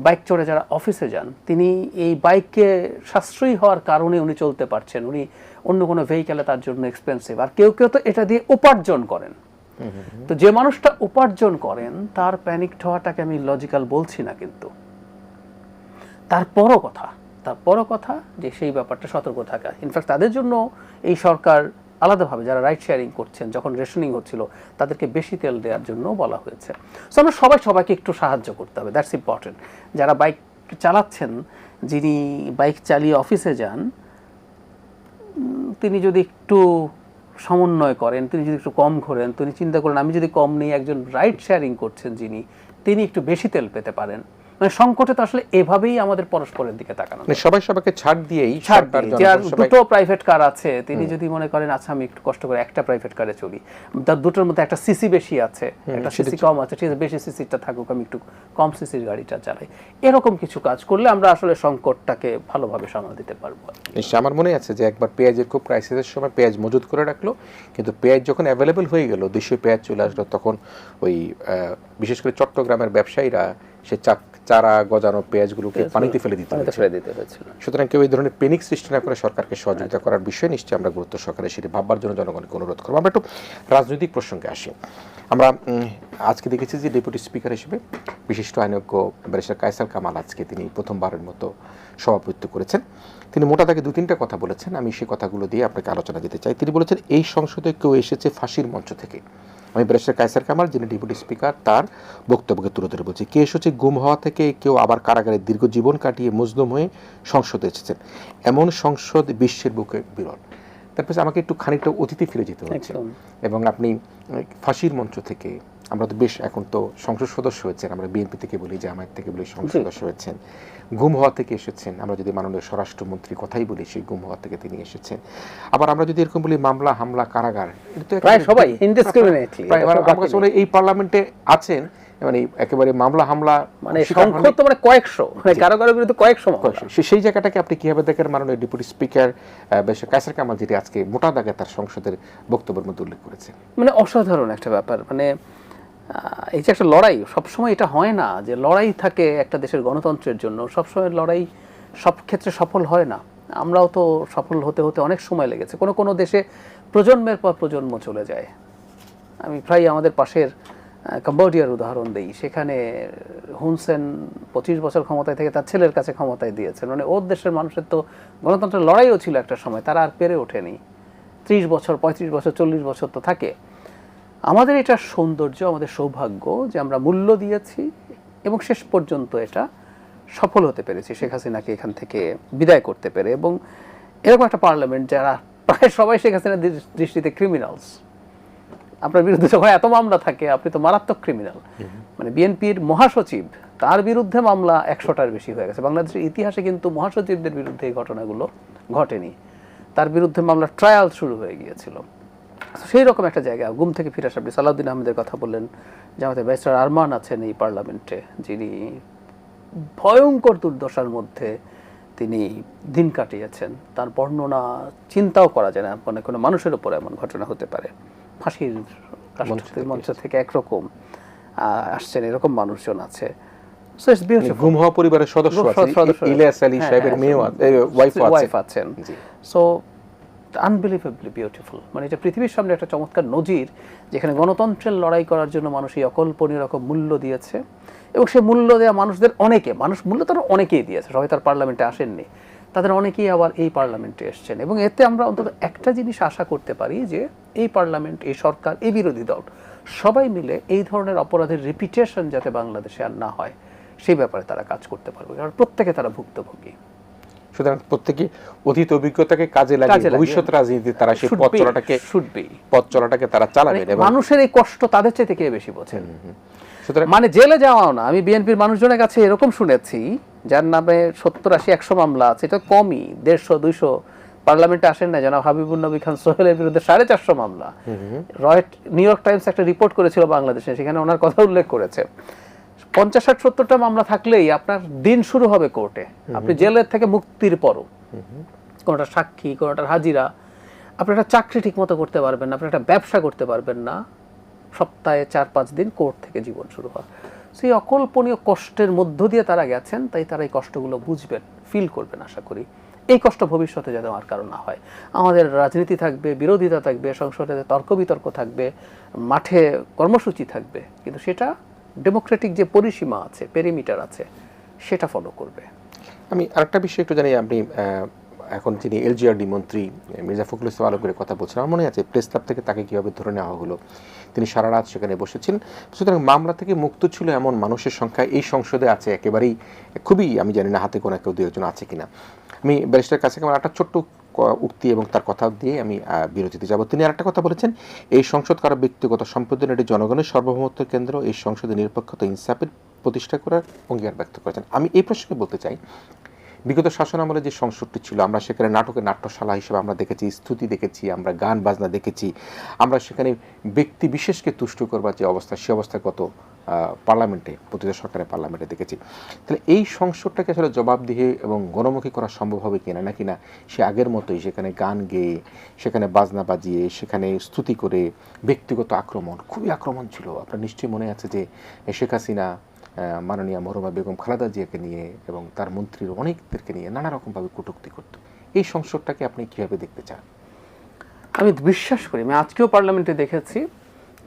[SPEAKER 2] বাইক চড়ে যারা অফিসে যান, তিনি এই বাইকে সাশ্রয়ী হওয়ার কারণে উনি চলতে পারছেন, উনি অন্য কোনো ভেহিক্যালে তার জন্য এক্সপেন্সিভ। আর কেউ কেউ তো এটা দিয়ে উপার্জন করেন। তো যে মানুষটা উপার্জন করেন তার প্যানিক হওয়াটাকে আমি লজিক্যাল বলছি না, কিন্তু তারপরও কথা যে সেই ব্যাপারটা সতর্ক থাকা। ইনফ্যাক্ট তাদের জন্য এই সরকার আলাদাভাবে যারা রাইড শেয়ারিং করছেন, যখন রেশনিং হচ্ছিল, তাদেরকে বেশি তেল দেওয়ার জন্য বলা হয়েছে। সো আমরা সবাইকে একটু সাহায্য করতে হবে, দ্যাটস ইম্পর্টেন্ট। যারা বাইক চালাচ্ছেন, যিনি বাইক চালিয়ে অফিসে যান, তিনি যদি একটু সমন্বয় করেন, তিনি যদি একটু কম ঘোরেন, তিনি চিন্তা করেন আমি যদি কম নেই, একজন রাইড শেয়ারিং করছেন যিনি, তিনি একটু বেশি তেল পেতে পারেন। মানে সংকটে তো আসলে এভাবেই আমাদের পরস্পরের দিকে তাকানো,
[SPEAKER 1] সবাইকে ছাড় দিয়েই।
[SPEAKER 2] যার 2টো প্রাইভেট কার আছে, তিনি যদি মনে করেন আচ্ছা আমি একটু কষ্ট করে একটা প্রাইভেট কারে চলি, তার 2টোর মধ্যে একটা সিসি বেশি আছে, একটা সিসি কম আছে, ঠিক আছে, বেশি সিসিটা থাকুক, আমি একটু কম সিসির গাড়িটা চালাই, এরকম কিছু কাজ করলে আমরা আসলে সংকটটাকে ভালোভাবে সামাল দিতে পারবো।
[SPEAKER 1] আমার মনে আছে যে একবার পেঁয়াজের খুব ক্রাইসিসের সময় পেঁয়াজ মজুত করে রাখলো, কিন্তু পেঁয়াজ যখন অ্যাভেলেবেল হয়ে গেল, দেশীয় পেঁয়াজ চলে আসলো, তখন ওই বিশেষ করে চট্টগ্রামের ব্যবসায়ীরা সে চারা গজানো পেঁয়াজগুলোকে পানিতে ফেলে দিতে
[SPEAKER 2] হয়েছিল।
[SPEAKER 1] সুতরাং কেউ এই ধরনের পেনিক সৃষ্টি না করে সরকারকে সহযোগিতা করার বিষয়ে নিশ্চয়ই আমরা গুরুত্ব সহকারে সেটি ভাববার জন্য জনগণকে অনুরোধ করবো। আমরা একটু রাজনৈতিক প্রসঙ্গে আসি। আমরা আজকে দেখেছি যে ডেপুটি স্পিকার হিসেবে বিশিষ্ট আইনজ্ঞ ব্যারিস্টার কায়সার কামাল আজকে তিনি প্রথমবারের মতো সভাপতিত্ব করেছেন। তিনি মোটা দাগে 2-3টা কথা বলেছেন, আমি সেই কথাগুলো দিয়ে আপনাকে আলোচনা দিতে চাই। তিনি বলেছেন এই সংসদে কেউ এসেছে ফাঁসির মঞ্চ থেকে। আমি ব্যারিস্টার কায়সার কামাল যিনি ডেপুটি স্পিকার তার বক্তব্যকে তুলে ধরে বলছি, কে এসেছে গুম হওয়া থেকে, কেউ আবার কারাগারে দীর্ঘ জীবন কাটিয়ে মজলুম হয়ে সংসদে এসেছেন। এমন সংসদ বিশ্বের বুকে বিরল। তারপর আমাকে একটু খানিকটা অতীতে ফিরে যেতে হচ্ছে এবং আপনি ফাঁসির মঞ্চ থেকে, আমরা তো বেশ এখন তো সংসদ সদস্য হয়েছেন, আমরা বিএনপি থেকে বলি, জামায়াত থেকে বলি সংসদ সদস্য হয়েছেন, গুম হওয়া থেকে এসেছেন। আমরা যদি মাননীয় স্বরাষ্ট্রমন্ত্রী কথাই বলি, সেই গুম হওয়া থেকে তিনি এসেছেন। আবার আমরা যদি এরকম বলি মামলা, হামলা, কারাগার,
[SPEAKER 2] প্রায় সবাই ইনডিসক্রিমিনেটলি
[SPEAKER 1] এই পার্লামেন্টে আছেন, মানে একেবারে মামলা হামলা
[SPEAKER 2] মানে সংখ্যা তো মানে কয়েকশো, মানে কারাগারের বিরুদ্ধে কয়েকশো মামলা।
[SPEAKER 1] সেই জায়গাটাকে আপনি কিভাবে দেখেন মাননীয় deputy speaker barrister Kaiser Kamal যেটি আজকে মোটা দাগে তার সংসদের বক্তব্যের মধ্যে উল্লেখ করেছেন?
[SPEAKER 2] মানে অসাধারণ একটা ব্যাপার। মানে এই যে একটা লড়াই, সবসময় এটা হয় না যে লড়াই থাকে একটা দেশের গণতন্ত্রের জন্য, সবসময় লড়াই সব ক্ষেত্রে সফল হয় না। আমরাও তো সফল হতে হতে অনেক সময় লেগেছে। কোনো কোনো দেশে প্রজন্মের পর প্রজন্ম চলে যায়। আমি প্রায় আমাদের পাশের কম্বোডিয়ার উদাহরণ দিই। সেখানে হুন সেন 25 বছর ক্ষমতায় থেকে তার ছেলের কাছে ক্ষমতায় দিয়েছেন। মানে ওর দেশের মানুষের তো গণতন্ত্রের লড়াইও ছিল একটা সময়, তারা আর পেরে ওঠেনি। 30 বছর, 35 বছর, 40 বছর তো থাকে। আমাদের এটা সৌন্দর্য, আমাদের সৌভাগ্য যে আমরা মূল্য দিয়েছি এবং শেষ পর্যন্ত এটা সফল হতে পেরেছি, শেখ হাসিনাকে এখান থেকে বিদায় করতে পেরে। এবং এরকম একটা পার্লামেন্ট যারা প্রায় সবাই শেখ হাসিনার দৃষ্টিতে ক্রিমিনালস। আপনার বিরুদ্ধে যখন এত মামলা থাকে আপনি তো মারাত্মক ক্রিমিনাল। মানে বিএনপির মহাসচিব, তার বিরুদ্ধে মামলা 100টার বেশি হয়ে গেছে। বাংলাদেশের ইতিহাসে কিন্তু মহাসচিবদের বিরুদ্ধে এই ঘটনাগুলো ঘটেনি। তার বিরুদ্ধে মামলা ট্রায়াল শুরু হয়ে গিয়েছিল। সেই রকম একটা জায়গা। গুম থেকে ফিরে আসা, আপনি সালাউদ্দিন আহমেদের কথা বললেন, জামাতে ব্যারিস্টার আরমান আছেন এই পার্লামেন্টে, যিনি ভয়ঙ্কর দুর্দশার মধ্যে তিনি দিন কাটিয়েছেন। তার বর্ণনা চিন্তাও করা যায় না, মানে কোনো মানুষের উপর এমন ঘটনা হতে পারে। ফাঁসির মঞ্চ থেকে একরকম আসছেন, এরকম মানুষজন আছে। So it's beautiful.
[SPEAKER 1] গুম হওয়া পরিবারের সদস্য ইলিয়াস আলী সাহেবের মেয়েও ওয়াইফ আছেন।
[SPEAKER 2] So unbelievably beautiful. মানে এটা পৃথিবীর সামনে একটা চমৎকার নজির, যেখানে গণতন্ত্রের লড়াই করার জন্য মানুষ এই অকল্পনীয় রকম মূল্য দিয়েছে। এবং সে মূল্য দেওয়া মানুষদের মূল্য তারা অনেকেই দিয়েছে, সবাই তার পার্লামেন্টে আসেননি, তাদের অনেকেই আবার এই পার্লামেন্টে এসছেন। এবং এতে আমরা অন্তত একটা জিনিস আশা করতে পারি যে এই পার্লামেন্ট, এই সরকার, এই বিরোধী দল সবাই মিলে এই ধরনের অপরাধের রিপিটেশন যাতে বাংলাদেশে আর না হয় সেই ব্যাপারে তারা কাজ করতে পারবে, কারণ প্রত্যেকে তারা ভুক্তভোগী।
[SPEAKER 1] সুতরাং প্রত্যেকে অতীত অভিজ্ঞতাকে কাজে লাগিয়ে ভবিষ্যৎ রাজনীতি তারা সেই পথ চলাটাকে তারা চালাবে।
[SPEAKER 2] মানুষের এই কষ্ট তাদের চাইতে কে বেশি বোঝেন। মানে জেলে যাওয়াও না, আমি বিএনপির মানুষজনের কাছে এরকম শুনেছি যার নামে 70-80-100 মামলা আছে, এটা কমই, 150-200 পার্লামেন্টে আসেন না, জনাব হাবিবুর নবী খান সোহেলের বিরুদ্ধে 450 মামলা। নিউ ইয়র্ক টাইমস একটা রিপোর্ট করেছিল বাংলাদেশে, সেখানে ওনার কথা উল্লেখ করেছে 50-60-70টা মামলা থাকলেই আপনার দিন শুরু হবে কোর্টে, আপনি জেলের থেকে মুক্তির পরও। কোনোটা সাক্ষী, কোনোটার হাজিরা, আপনি একটা চাকরি ঠিক মতো করতে পারবেন না, আপনি একটা ব্যবসা করতে পারবেন না, সপ্তাহে 4-5 দিন কোর্ট থেকে জীবন শুরু হয়। সেই অকল্পনীয় কষ্টের মধ্য দিয়ে তারা গেছেন, তাই তারা এই কষ্টগুলো বুঝবেন, ফিল করবেন। আশা করি এই কষ্ট ভবিষ্যতে যাতে আর কারণ না হয়। আমাদের রাজনীতি থাকবে, বিরোধিতা থাকবে, সংসদে তর্ক বিতর্ক থাকবে, মাঠে কর্মসূচি থাকবে, কিন্তু সেটা ডেমোক্রেটিক যে পরিসীমা আছে, পেরিমিটার আছে, সেটা ফলো করবে।
[SPEAKER 1] আমি আরেকটা বিষয় একটু জানি, আপনি এখন যিনি এলজিআরডি মন্ত্রী মির্জা ফখরুল ইসলাম আলমগীরের কথা বলছেন, আমার মনে আছে প্রেস ক্লাব থেকে তাকে কীভাবে ধরে নেওয়া হলো, তিনি সারা রাত সেখানে বসেছেন। সুতরাং মামলা থেকে মুক্ত ছিল এমন মানুষের সংখ্যা এই সংসদে আছে একেবারেই খুবই, আমি জানি না হাতে কোনো কেউ 2-1 আছে কিনা। আমি ব্যারিস্টার কাছে আমার একটা ছোট্ট উক্তি এবং তার কথা দিয়ে আমি বিরতিতে যাব। তিনি আরেকটা কথা বলেছেন, এই সংসদ কারো ব্যক্তিগত সম্পদ নয়, এটি জনগণের সার্বভৌমত্বের কেন্দ্র, এই সংসদে নিরপেক্ষতা ইনসাফের প্রতিষ্ঠা করার অঙ্গীকার ব্যক্ত করেছেন। আমি এই প্রসঙ্গে বলতে চাই, বিগত শাসন আমলে যে সংসদটি ছিল, আমরা সেখানে নাটকের নাট্যশালা হিসেবে আমরা দেখেছি, স্তুতি দেখেছি, আমরা গান বাজনা দেখেছি, আমরা সেখানে ব্যক্তি বিশেষকে তুষ্ট করবার যে অবস্থা, সে অবস্থা গত পার্লামেন্টে, প্রতিটা সরকারের পার্লামেন্টে দেখেছি। তাহলে এই সংসদটাকে আসলে জবাবদিহি এবং গণমুখী করা সম্ভব হবে কিনা, নাকি না সে আগের মতোই সেখানে গান গেয়ে, সেখানে বাজনা বাজিয়ে, সেখানে স্তুতি করে ব্যক্তিগত আক্রমণ, খুবই আক্রমণ ছিল। আপনার নিশ্চয়ই মনে আছে যে শেখ হাসিনা মাননীয়া মরহুমা বেগম খালেদা জিয়াকে নিয়ে এবং তার মন্ত্রীর অনেকদেরকে নিয়ে নানা রকমভাবে কটূক্তি করত। এই সংসদটাকে আপনি কীভাবে দেখতে চান?
[SPEAKER 2] আমি বিশ্বাস করি, আমি আজকেও পার্লামেন্টে দেখেছি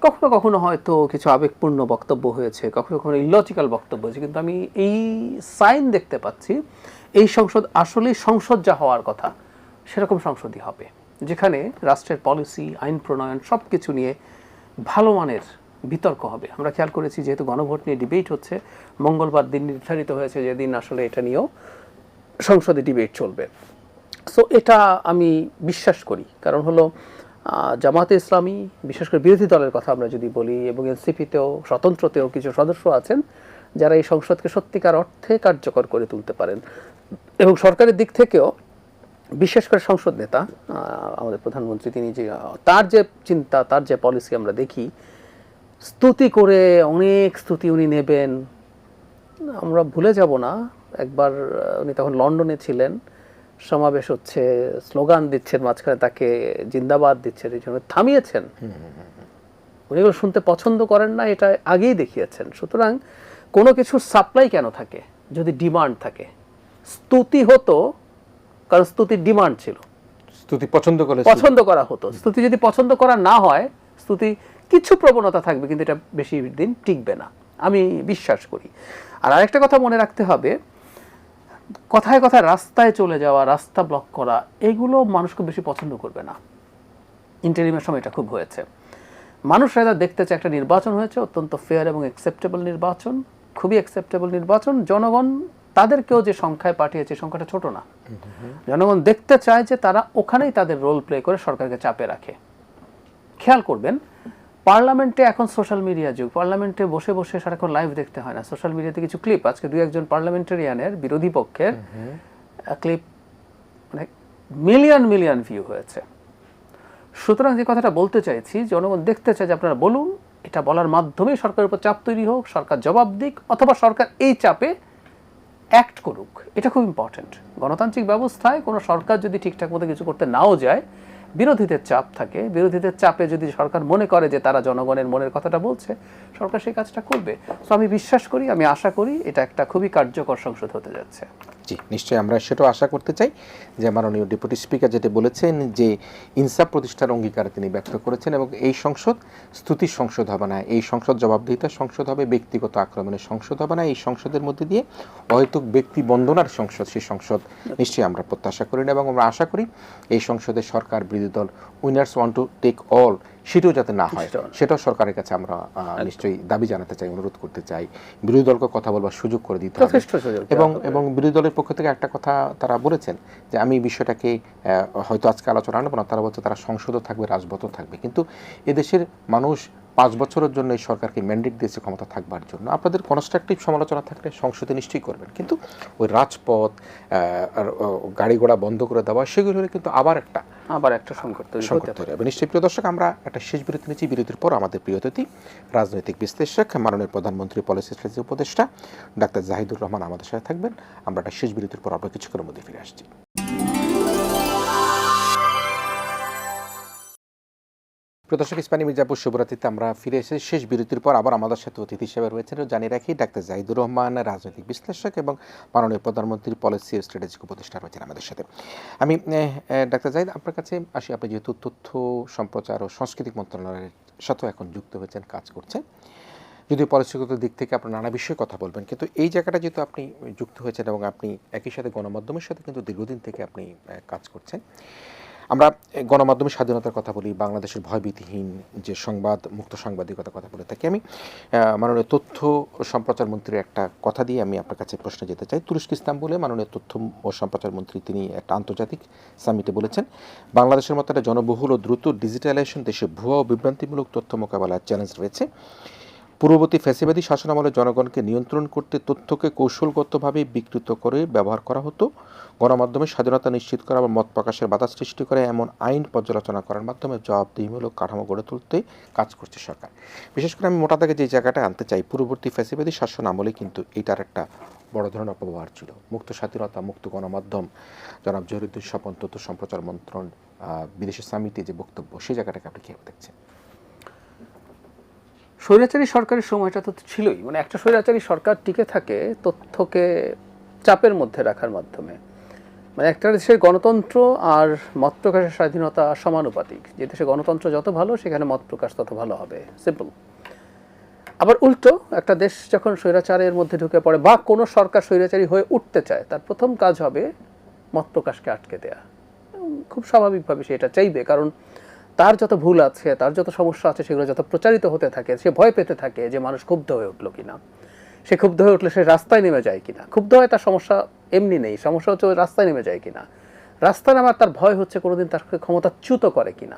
[SPEAKER 2] কখনো কখনো হয়তো কিছু আবেগপূর্ণ বক্তব্য হয়েছে, কখনো কখনো ইলজিক্যাল বক্তব্য হয়েছে, কিন্তু আমি এই সাইন দেখতে পাচ্ছি এই সংসদ আসলেই সংসদ যা হওয়ার কথা সেরকম সংসদই হবে, যেখানে রাষ্ট্রের পলিসি, আইন প্রণয়ন সব কিছু নিয়ে ভালো মানের বিতর্ক হবে। আমরা খেয়াল করেছি যেহেতু গণভোট নিয়ে ডিবেট হচ্ছে, মঙ্গলবার দিন নির্ধারিত হয়েছে যেদিন আসলে এটা নিয়েও সংসদে ডিবেট চলবে। সো এটা আমি বিশ্বাস করি, কারণ হলো জামাতে ইসলামী, বিশেষ করে বিরোধী দলের কথা আমরা যদি বলি, এবং এনসিপিতেও স্বতন্ত্রতেও কিছু সদস্য আছেন যারা এই সংসদকে সত্যিকার অর্থে কার্যকর করে তুলতে পারেন। এবং সরকারের দিক থেকেও বিশেষ করে সংসদ নেতা আমাদের প্রধানমন্ত্রী, তিনি যে তার যে চিন্তা, তার যে পলিসি আমরা দেখি, স্তুতি করে অনেক স্তুতি উনি নেবেন। আমরা ভুলে যাব না, একবার উনি তখন লন্ডনে ছিলেন, সমাবেশ হচ্ছে, স্লোগান দিচ্ছেন, মাঝখানে তাকে জিন্দাবাদ দিচ্ছেন, এই জন্য থামিয়েছেন। উনি এগুলো শুনতে পছন্দ করেন না, এটা আগেই দেখিয়েছেন। সুতরাং কোনো কিছুর সাপ্লাই কেন থাকে যদি ডিমান্ড থাকে? স্তুতি হতো কারণ স্তুতির ডিমান্ড ছিল,
[SPEAKER 1] স্তুতি পছন্দ করা
[SPEAKER 2] হতো। স্তুতি যদি পছন্দ করা না হয়, স্তুতি কিছু প্রবণতা থাকবে কিন্তু এটা বেশি দিন টিকবে না, আমি বিশ্বাস করি। আর আরেকটা কথা মনে রাখতে হবে, কথায় কথায় রাস্তায় চলে যাওয়া, রাস্তা ব্লক করা, এগুলো মানুষ খুব বেশি পছন্দ করবে না। ইন্টারিমের সময় এটা খুব হয়েছে। মানুষরা দেখতে চায় একটা নির্বাচন হয়েছে, অত্যন্ত ফেয়ার এবং অ্যাকসেপ্টেবল নির্বাচন, খুবই অ্যাকসেপ্টেবল নির্বাচন। জনগণ তাদেরকেও যে সংখ্যায় পাঠিয়েছে, সংখ্যাটা ছোট না। জনগণ দেখতে চায় যে তারা ওখানেই তাদের রোল প্লে করে সরকারকে চাপে রাখে। খেয়াল করবেন, পার্লামেন্টে এখন সোশ্যাল মিডিয়া যুগ, পার্লামেন্টে বসে বসে সারাক্ষণ লাইভ দেখতে হয় না, সোশ্যাল মিডিয়াতে কিছু ক্লিপ, আজকে দুই একজন পার্লামেন্টারিয়ানের বিরোধী পক্ষের ক্লিপ মানে মিলিয়ন মিলিয়ন ভিউ হয়েছে। সুতরাং যে কথাটা বলতে চাইছি, জনগণ দেখতে চায় যে আপনারা বলুন, এটা বলার মাধ্যমে সরকারের উপর চাপ তৈরি হোক, সরকার জবাব দিক, অথবা সরকার এই চাপে অ্যাক্ট করুক। এটা খুব ইম্পর্টেন্ট। গণতান্ত্রিক ব্যবস্থায় কোনো সরকার যদি ঠিকঠাক মতো কিছু করতে নাও যায়, বিরোধীদের চাপ থাকে, বিরোধীদের চাপে যদি সরকার মনে করে যে তারা জনগণের মনের কথাটা বলছে, সরকার সেই কাজটা করবে। সো আমি বিশ্বাস করি, আমি আশা করি এটা একটা খুবই কার্যকর সংসদ হতে যাচ্ছে।
[SPEAKER 1] জি, নিশ্চয়ই আমরা সেটাও আশা করতে চাই যে মাননীয় ডেপুটি স্পিকার যেটা বলেছেন যে ইনসাফ প্রতিষ্ঠার অঙ্গীকার তিনি ব্যক্ত করেছেন, এবং এই সংসদ স্তুতির সংসদ হবে না, এই সংসদ জবাবদিহিতার সংসদ হবে, ব্যক্তিগত আক্রমণের সংসদ হবে না। এই সংসদের মধ্যে দিয়ে অহেতুক ব্যক্তি বন্দনার সংসদ, সেই সংসদ নিশ্চয়ই আমরা প্রত্যাশা করি না। এবং আমরা আশা করি এই সংসদে সরকার, বিরোধী দল winners want to take all, সেটাও যাতে না হয়, সেটাও সরকারের কাছে আমরা নিশ্চয়ই দাবি জানাতে চাই, অনুরোধ করতে চাই। বিরোধী দলকে কথা বলবার সুযোগ করে দিতে হবে। এবং বিরোধী দলের পক্ষ থেকে একটা কথা তারা বলেছেন যে আমি এই বিষয়টাকে হয়তো আজকে আলোচনা আনবো না, তারা বলছে তারা সংসদও থাকবে, রাজপথও থাকবে, কিন্তু এদেশের মানুষ 5 বছরের জন্য এই সরকারকে ম্যান্ডেট দিয়েছে ক্ষমতা থাকবার জন্য। আপনাদের কনস্ট্রাকটিভ সমালোচনা থাকলে সংসদে নিশ্চয়ই করবেন, কিন্তু ওই রাজপথ আর গাড়ি ঘোড়া বন্ধ করে দেওয়া, সেগুলো হলে কিন্তু আবার একটা সংকট তৈরি হবে। নিশ্চয়ই প্রিয় দর্শক, আমরা একটা শেষ বিরতি নিচ্ছি। বিরতির পর আমাদের প্রিয় অতিথি, রাজনৈতিক বিশ্লেষক, মাননীয় প্রধানমন্ত্রী পলিসি স্ট্র্যাটেজি উপদেষ্টা ডাক্তার জাহিদুর রহমান আমাদের সাথে থাকবেন। আমরা একটা শেষ বিরতির পর আবার কিছুক্ষণের মধ্যে ফিরে আসছি। প্রদর্শক ইসমানী মির্জাপুর শুভরাত্রিতে আমরা ফিরে এসেছি শেষ বিরতির পর। আবার আমাদের সাথে অতিথি হিসেবে রয়েছেন, জানিয়ে রাখি, ডাক্তার জাহিদুর রহমান, রাজনৈতিক বিশ্লেষক এবং মাননীয় প্রধানমন্ত্রীর পলিসি ও স্ট্র্যাটেজিক উপদেষ্টা রয়েছেন আমাদের সাথে। আমি ডাক্তার জাহিদ, আপনার কাছে আসি। আপনি যেহেতু তথ্য সম্প্রচার ও সাংস্কৃতিক মন্ত্রণালয়ের সাথেও এখন যুক্ত হয়েছেন, কাজ করছেন, যদিও পলিসিগত দিক থেকে আপনার নানা বিষয়ে কথা বলবেন, কিন্তু এই জায়গাটা যেহেতু আপনি যুক্ত হয়েছেন এবং আপনি একই সাথে গণমাধ্যমের সাথে কিন্তু দীর্ঘদিন থেকে আপনি কাজ করছেন। আমরা গণমাধ্যমের স্বাধীনতার কথা বলি, বাংলাদেশের ভয়ভীতিহীন যে সংবাদ, মুক্ত সাংবাদিকতার কথা বলে থাকি। আমি মাননীয় তথ্য সম্প্রচার মন্ত্রীর একটা কথা দিয়ে আমি আপনার কাছে প্রশ্ন যেতে চাই। তুরস্ক ইস্তাম্বুলে মাননীয় তথ্য ও সম্প্রচার মন্ত্রী তিনি একটা আন্তর্জাতিক সামিটে বলেছেন, বাংলাদেশের মতো একটা জনবহুল ও দ্রুত ডিজিটালাইজেশন দেশে ভুয়া ও বিভ্রান্তিমূলক তথ্য মোকাবেলার চ্যালেঞ্জ রয়েছে। পূর্ববর্তী ফ্যাসিবাদী শাসনামলে জনগণকে নিয়ন্ত্রণ করতে তথ্যকে কৌশলগতভাবে বিকৃত করে ব্যবহার করা হতো। গণমাধ্যমের স্বাধীনতা নিশ্চিত করা বা মত প্রকাশের বাধা সৃষ্টি করে এমন আইন পর্যালোচনা করার মাধ্যমে জবাবদিহিমূলক কাঠামো গড়ে তুলতে কাজ করছে সরকার। বিশেষ করে আমি মোটা দাগে যে জায়গাটা আনতে চাই, পূর্ববর্তী ফ্যাসিবাদী শাসন আমলে কিন্তু এটার একটা বড় ধরনের অপব্যবহার ছিল। মুক্ত স্বাধীনতা, মুক্ত গণমাধ্যম, জনাব জহিরুদ্দিন স্বপন তথ্য সম্প্রচার মন্ত্রণ বিদেশের সামিটে যে বক্তব্য, সেই জায়গাটাকে আপনি কীভাবে দেখছেন?
[SPEAKER 2] স্বৈরাচারী সরকারের সময়টা তো ছিলই, মানে একটা স্বৈরাচারী সরকার টিকে থাকে তথ্যকে চাপের মধ্যে রাখার মাধ্যমে। মানে একটা দেশের গণতন্ত্র আর মত প্রকাশের স্বাধীনতা সমানুপাতিক। যে দেশে গণতন্ত্র যত ভালো সেখানে মত প্রকাশ তত ভালো হবে, সিম্পল। আবার উল্টো, একটা দেশ যখন স্বৈরাচারের মধ্যে ঢুকে পড়ে বা কোনো সরকার স্বৈরাচারী হয়ে উঠতে চায়, তার প্রথম কাজ হবে মত প্রকাশকে আটকে দেয়া। খুব স্বাভাবিকভাবে সে এটা চাইবে, কারণ তার যত ভুল আছে, তার যত সমস্যা আছে, সেগুলো যত প্রচারিত হতে থাকে, সে ভয় পেতে থাকে যে মানুষ ক্ষুব্ধ হয়ে উঠলো কিনা, সে ক্ষুব্ধ হয়ে উঠলে সে রাস্তায় নেমে যায় কিনা। ক্ষুব্ধ হয় তার সমস্যা এমনি নেই, সমস্যা হচ্ছে ওই রাস্তায় নেমে যায় কিনা। রাস্তায় নামার তার ভয় হচ্ছে কোনোদিন তার ক্ষমতাচ্যুত করে কিনা।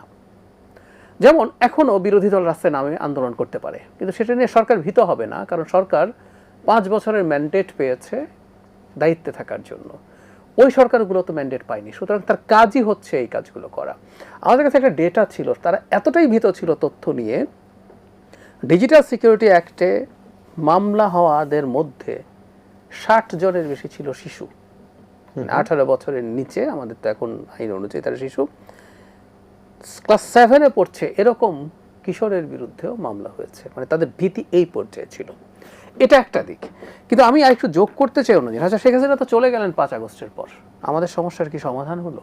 [SPEAKER 2] যেমন এখনও বিরোধী দল রাস্তায় নামে আন্দোলন করতে পারে, কিন্তু সেটা নিয়ে সরকার ভীত হবে না, কারণ সরকার 5 বছরের ম্যান্ডেট পেয়েছে দায়িত্বে থাকার জন্য। ওই সরকারগুলো তো ম্যান্ডেট পায়নি, সুতরাং তার কাজই হচ্ছে এই কাজগুলো করা। আমাদের কাছে একটা ডেটা ছিল, তারা এতটাই ভীত ছিল তথ্য নিয়ে, ডিজিটাল সিকিউরিটি অ্যাক্টে মামলা হওয়াদের মধ্যে 60 জনের বেশি ছিল শিশু, 18 বছরের নিচে। আমাদের তো এখন আইন অনুযায়ী তারা শিশু, ক্লাস 7-এ পড়ছে এরকম কিশোরের বিরুদ্ধেও মামলা হয়েছে। মানে তাদের ভীতি এই পর্যায়ে ছিল। এটা একটা দিক। কিন্তু আমি আরেকটু যোগ করতে চাই অন্য জিনিস। আচ্ছা, শেখ হাসিনা তো চলে গেলেন 5 আগস্টের পর, আমাদের সমস্যার কি সমাধান হলো?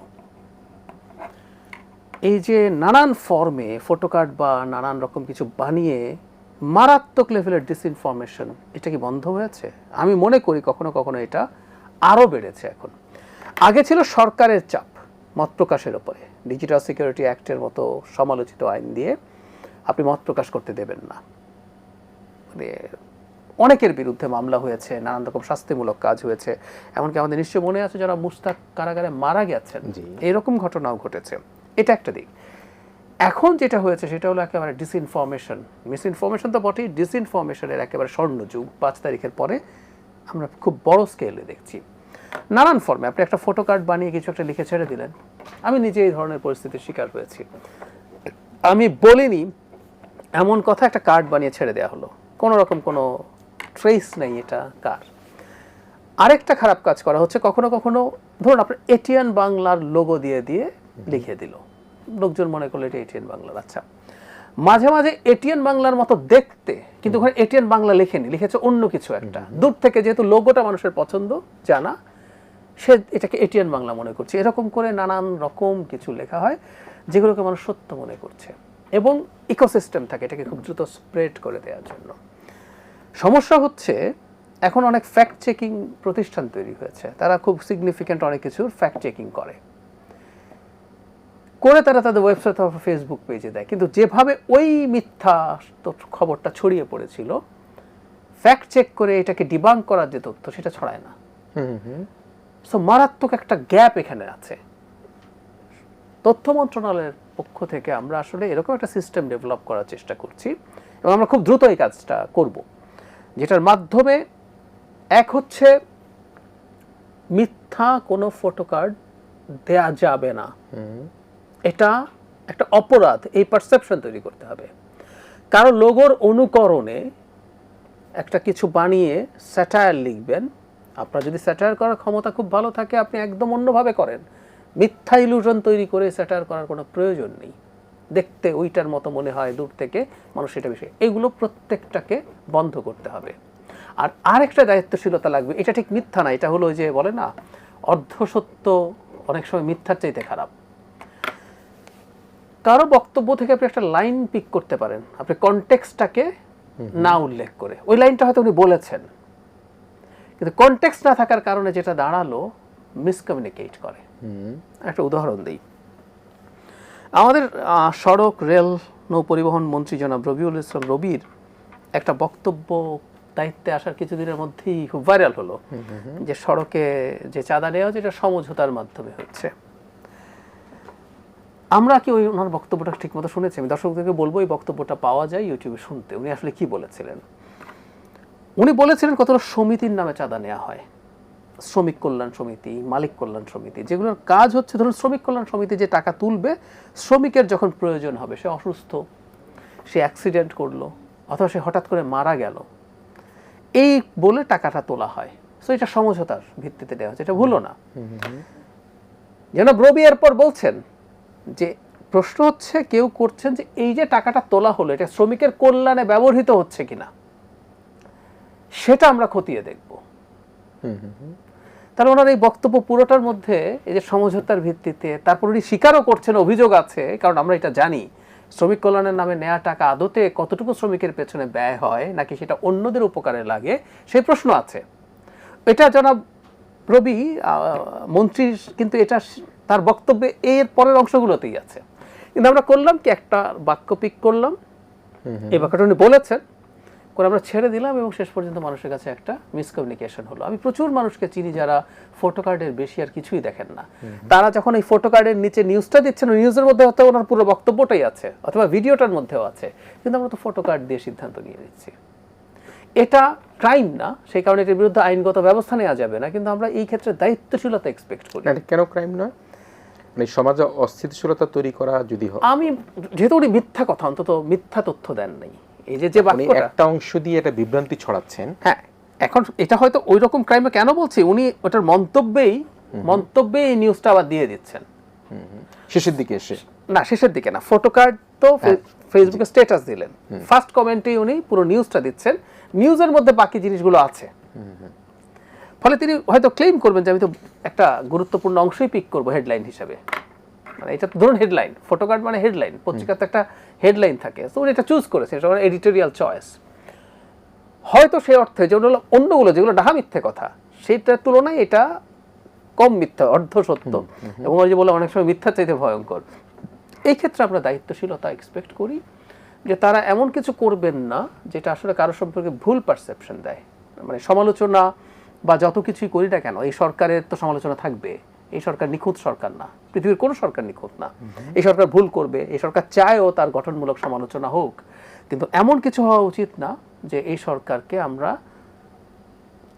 [SPEAKER 2] এই যে নানান ফর্মে ফটোকার্ড বা নানান রকম কিছু বানিয়ে মারাত্মক লেভেলের ডিসইনফরমেশন, এটা কি বন্ধ হয়েছে? আমি মনে করি কখনো কখনো এটা আরও বেড়েছে এখন। আগে ছিল সরকারের চাপ মত প্রকাশের ওপরে, ডিজিটাল সিকিউরিটি অ্যাক্টের মতো সমালোচিত আইন দিয়ে আপনি মত প্রকাশ করতে দেবেন না। মানে অনেকের বিরুদ্ধে মামলা হয়েছে, নানান রকম শাস্তিমূলক কাজ হয়েছে। এমনকি আমাদের নিশ্চয় মনে আছে যারা মুস্তাক কারাগারে মারা গেছেন, এরকম ঘটনাও ঘটেছে। এটা একটা দিক। এখন যেটা হয়েছে সেটা হলো একেবারে ডিসইনফরমেশন, মিসইনফরমেশন তো বটেই, ডিসইনফরমেশনের একেবারে স্বর্ণযুগ। 5 তারিখের পরে আমরা খুব বড় স্কেলে দেখছি নানান ফর্মে। আপনি একটা ফটো কার্ড বানিয়ে কিছু একটা লিখে ছেড়ে দিলেন। আমি নিজে এই ধরনের পরিস্থিতির শিকার হয়েছি। আমি বলিনি এমন কথা, একটা কার্ড বানিয়ে ছেড়ে দেওয়া হলো, কোনো রকম কোনো ট্রেস নেই এটা কার। আরেকটা খারাপ কাজ করা হচ্ছে কখনো কখনো, ধরুন আপনার এটিএন বাংলার লোগো দিয়ে দিয়ে লিখে দিল, লোকজন মনে করলো এটা এটিএন বাংলার। আচ্ছা, মাঝে মাঝে এটিএন বাংলার মতো দেখতে, কিন্তু ওখানে এটিএন বাংলা লেখেনি, লিখেছে অন্য কিছু একটা। দূর থেকে যেহেতু লোগোটা মানুষের পছন্দ জানা, সে এটাকে এটিএন বাংলা মনে করছে। এরকম করে নানান রকম কিছু লেখা হয় যেগুলোকে মানুষ সত্য মনে করছে, এবং ইকোসিস্টেম থাকে এটাকে খুব দ্রুত স্প্রেড করে দেওয়ার জন্য। সমস্যা হচ্ছে এখন অনেক ফ্যাক্ট চেকিং প্রতিষ্ঠান তৈরি হয়েছে, তারা খুব সিগনিফিক্যান্ট অনেক কিছুর ফ্যাক্ট চেকিং করে তারা তাদের ওয়েবসাইট অথবা ফেসবুক পেজে দেয়। কিন্তু যেভাবে ওই মিথ্যা খবরটা ছড়িয়ে পড়েছিল, ফ্যাক্ট চেক করে এটাকে ডিবাঙ্ক করার যে তথ্য সেটা ছড়ায় না। সো মারাত্মক একটা গ্যাপ এখানে আছে। তথ্য মন্ত্রণালয়ের পক্ষ থেকে আমরা আসলে এরকম একটা সিস্টেম ডেভেলপ করার চেষ্টা করছি, এবং আমরা খুব দ্রুত এই কাজটা করব, যেটার মাধ্যমে এক হচ্ছে মিথ্যা কোনো ফটোকার্ড দেয়া যাবে না, এটা একটা অপরাধ, এই পারসেপশন তৈরি করতে হবে। কারো লোগোর অনুকরণে একটা কিছু বানিয়ে স্যাটায়ার লিখবেন, আপনার যদি স্যাটায়ার করার ক্ষমতা খুব ভালো থাকে আপনি একদম অন্যভাবে করেন। মিথ্যা ইলুশন তৈরি করে স্যাটায়ার করার কোনো প্রয়োজন নেই। দেখতে ওইটার মতো মনে হয় দূর থেকে, মানুষ এটা বিষয়ে, এগুলো প্রত্যেকটাকে বন্ধ করতে হবে। আর আরেকটা দায়িত্বশীলতা লাগবে, এটা ঠিক মিথ্যা না, এটা হলো যে বলে না, অর্ধসত্য অনেক সময় মিথ্যার চাইতে খারাপ। কারো বক্তব্য থেকে আপনি একটা লাইন পিক করতে পারেন, আপনি কনটেক্সটটাকে না উল্লেখ করে। ওই লাইনটা হয়তো উনি বলেছেন, কিন্তু কনটেক্সট না থাকার কারণে যেটা দাঁড়ালো, মিসকমিউনিকেট করে। একটা উদাহরণ দিই। আমাদের সড়ক রেল নৌ পরিবহন মন্ত্রী জনাব রবিউল ইসলাম রবির একটা বক্তব্য দায়িত্বে আসার কিছুদিনের মধ্যেই খুব ভাইরাল হলো, যে সড়কে যে চাঁদা নেওয়া হচ্ছে এটা সমঝোতার মাধ্যমে হচ্ছে। আমরা কি ওই ওনার বক্তব্যটা ঠিক মতো শুনেছি? আমি দর্শকদেরকে বলবো এই বক্তব্যটা পাওয়া যায় ইউটিউবে শুনতে। উনি আসলে কি বলেছিলেন? উনি বলেছিলেন কতটা সমিতির নামে চাঁদা নেওয়া হয়, শ্রমিক কল্যাণ সমিতি, মালিক কল্যাণ সমিতি, যেগুলোর কাজ হচ্ছে, ধরুন শ্রমিক কল্যাণ সমিতি যে টাকা তুলবে, শ্রমিকের যখন প্রয়োজন হবে, সে অসুস্থ, সে অ্যাক্সিডেন্ট করলো, অথবা সে হঠাৎ করে মারা গেল, এই বলে টাকাটা তোলা হয়। সো এটা সমঝোতার ভিত্তিতে দেওয়া হচ্ছে, এটা ভুলো না। যেন রবি এরপর বলছেন যে প্রশ্ন হচ্ছে কেউ করছেন যে এই যে টাকাটা তোলা হলো এটা শ্রমিকের কল্যাণে ব্যবহৃত হচ্ছে কিনা সেটা আমরা খতিয়ে দেখব। তাহলে ওনার এই বক্তব্য পুরোটার মধ্যে এই যে সমঝোতার ভিত্তিতে, তারপর উনি স্বীকারও করছেন অভিযোগ আছে, কারণ আমরা এটা জানি শ্রমিক কল্যাণের নামে নেওয়া টাকা আদতে কতটুকু শ্রমিকের পেছনে ব্যয় হয় নাকি সেটা অন্যদের উপকারে লাগে সেই প্রশ্ন আছে। এটা জনাব রবি মন্ত্রী কিন্তু এটা তার বক্তব্যে এর পরের অংশগুলোতেই আছে। কিন্তু আমরা করলাম কি একটা বাক্য পিক করলাম, এই বাক্যটা উনি বলেছেন করে আমরা ছেড়ে দিলাম এবং শেষ পর্যন্ত মানুষের কাছে একটা মিসকমিউনিকেশন হলো। আমি প্রচুর মানুষকে চিনি যারা ফটো কার্ডের বেশি আর কিছুই দেখেন না, তারা যখন এই ফটো কার্ডের নিচে নিউজটা দিচ্ছেন নিউজের মধ্যে হয়তো ওনার পুরো বক্তব্যটাই আছে অথবা ভিডিওটার মধ্যেও আছে, কিন্তু আমরা তো ফটো কার্ড দিয়ে সিদ্ধান্ত নিয়ে নিচ্ছি। এটা ক্রাইম না, সেই কারণে এটার বিরুদ্ধে আইনগত ব্যবস্থা নেওয়া যাবে না, কিন্তু আমরা এই ক্ষেত্রে দায়িত্বশীলতা এক্সপেক্ট করি।
[SPEAKER 1] কেন ক্রাইম নয়? মানে সমাজে অস্থিতিশীলতা তৈরি করা যদি হয়,
[SPEAKER 2] আমি যেহেতু উনি মিথ্যা কথা, অন্তত মিথ্যা তথ্য দেন নাই, এই যে বাক্যটা
[SPEAKER 1] একটা অংশ দিয়ে এটা বিভ্রান্তি ছড়াচ্ছেন।
[SPEAKER 2] হ্যাঁ, এখন এটা হয়তো ওই রকম ক্রাইমে কেন বলছি, উনি ওটার মন্তব্যে এই নিউজটা আবার দিয়ে দিচ্ছেন
[SPEAKER 1] শেষের দিকে এসে।
[SPEAKER 2] না, শেষের দিকে না, ফটো কার্ড তো ফেসবুকে স্ট্যাটাস দিলেন, ফার্স্ট কমেন্টে উনি পুরো নিউজটা দিচ্ছেন, নিউজের মধ্যে বাকি জিনিসগুলো আছে। ফলে তিনি হয়তো ক্লেম করবেন যে আমি তো একটা গুরুত্বপূর্ণ অংশই পিক করবো হেডলাইন হিসাবে, মানে এটা ধরুন হেডলাইন, ফটো কার্ড মানে হেডলাইন, পত্রিকাতে একটা হেডলাইন থাকে, তো উনি এটা চুজ করেছে, এটা এডিটোরিয়াল চয়েস। হয়তো সেই অর্থে যে অন্যগুলো যেগুলো ডাহা মিথ্যে কথা সেইটার তুলনায় এটা কম মিথ্যা, অর্ধ সত্য, এবং ওই যে বলে অনেক সময় মিথ্যা চাইতে ভয়ঙ্কর। এই ক্ষেত্রে আমরা দায়িত্বশীলতা এক্সপেক্ট করি যে তারা এমন কিছু করবেন না যেটা আসলে কারো সম্পর্কে ভুল পারসেপশন দেয়। মানে সমালোচনা বা যত কিছুই করি না কেন, এই সরকারের তো সমালোচনা থাকবে, এই সরকার নিখুঁত সরকার না, পৃথিবীর কোনো সরকার নিখুঁত না, এই সরকার ভুল করবে, এই সরকার চায়ও তার গঠনমূলক সমালোচনা হোক, কিন্তু এমন কিছু হওয়া উচিত না যে এই সরকারকে আমরা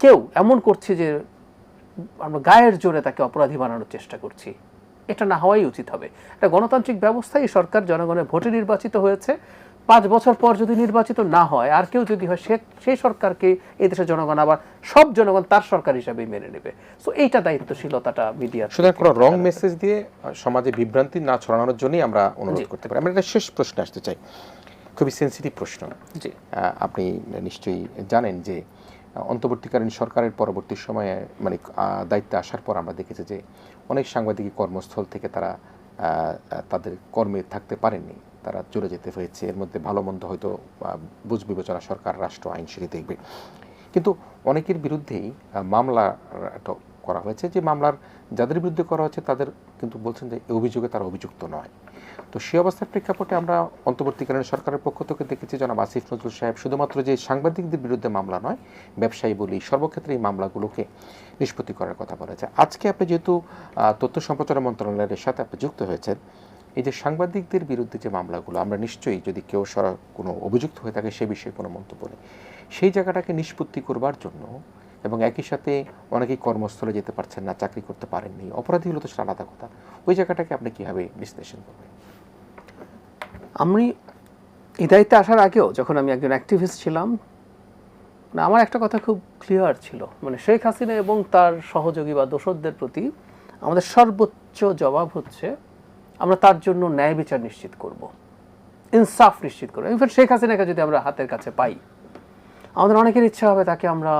[SPEAKER 2] কেউ এমন করছি যে আমরা গায়ের জোরে তাকে অপরাধী বানানোর চেষ্টা করছি, এটা না হওয়াই উচিত হবে। একটা গণতান্ত্রিক ব্যবস্থায় এই সরকার জনগণের ভোটে নির্বাচিত হয়েছে, 5 বছর পর যদি নির্বাচিত না হয় আর কেউ যদি হয় সেই সরকারকে এই দেশের জনগণ আবার সব জনগণ তার সরকার হিসাবেই মেনে নেবে। সো এইটা দায়িত্বশীলতাটা মিডিয়া
[SPEAKER 1] সুতরাং কোনো রং মেসেজ দিয়ে সমাজে বিভ্রান্তি না ছড়ানোর জন্যই আমরা অনুরোধ করতে পারি। আমরা একটা শেষ প্রশ্নে আসতে চাই, খুবই সেন্সিটিভ প্রশ্ন।
[SPEAKER 2] জি,
[SPEAKER 1] আপনি নিশ্চয়ই জানেন যে অন্তর্বর্তীকালীন সরকারের পরবর্তী সময়ে মানে দায়িত্বে আসার পর আমরা দেখেছি যে অনেক সাংবাদিক কর্মস্থল থেকে তারা তাদের কর্মে থাকতে পারেননি, তারা চলে যেতে হয়েছে। এর মধ্যে ভালো মন্দ হয়তো বুঝ বিবেচনা সরকার রাষ্ট্র আইন সেটি দেখবে, কিন্তু অনেকের বিরুদ্ধেই মামলা করা হয়েছে, যে মামলার যাদের বিরুদ্ধে করা হচ্ছে তাদের কিন্তু বলছেন যে এই অভিযোগে তারা অভিযুক্ত নয়। তো সেই অবস্থার প্রেক্ষাপটে আমরা অন্তর্বর্তীকালীন সরকারের পক্ষ থেকে দেখেছি জনাব আসিফ নজরুল সাহেব শুধুমাত্র যে সাংবাদিকদের বিরুদ্ধে মামলা নয়, ব্যবসায়ী বলি সর্বক্ষেত্রে এই মামলাগুলোকে নিষ্পত্তি করার কথা বলেছে। আজকে আপনি যেহেতু তথ্য সম্প্রচার মন্ত্রণালয়ের সাথে আপনি যুক্ত হয়েছেন, এই যে সাংবাদিকদের বিরুদ্ধে যে মামলাগুলো, আমরা নিশ্চয়ই যদি কেউ কোনো অভিযুক্ত হয়ে থাকে সে বিষয়ে কোনো মন্তব্য নেই, সেই জায়গাটাকে নিষ্পত্তি করবার জন্য, এবং একই সাথে অনেকেই কর্মস্থলে যেতে পারছেন না, চাকরি করতে পারেননি, অপরাধী হলো তো সেটা আলাদা কথা, ওই জায়গাটাকে আপনি কীভাবে বিশ্লেষণ করবেন?
[SPEAKER 2] আমি এই দায়িত্বে আসার আগেও যখন আমি একজন অ্যাক্টিভিস্ট ছিলাম, আমার একটা কথা খুব ক্লিয়ার ছিল, মানে শেখ হাসিনা এবং তার সহযোগী বা দোসরদের প্রতি আমাদের সর্বোচ্চ জবাব হচ্ছে আমরা তার জন্য ন্যায় বিচার নিশ্চিত করব, ইনসাফ নিশ্চিত করবো। ইনফ্যাক্ট শেখ হাসিনাকে যদি আমরা হাতের কাছে পাই, আমাদের অনেকের ইচ্ছা হবে তাকে আমরা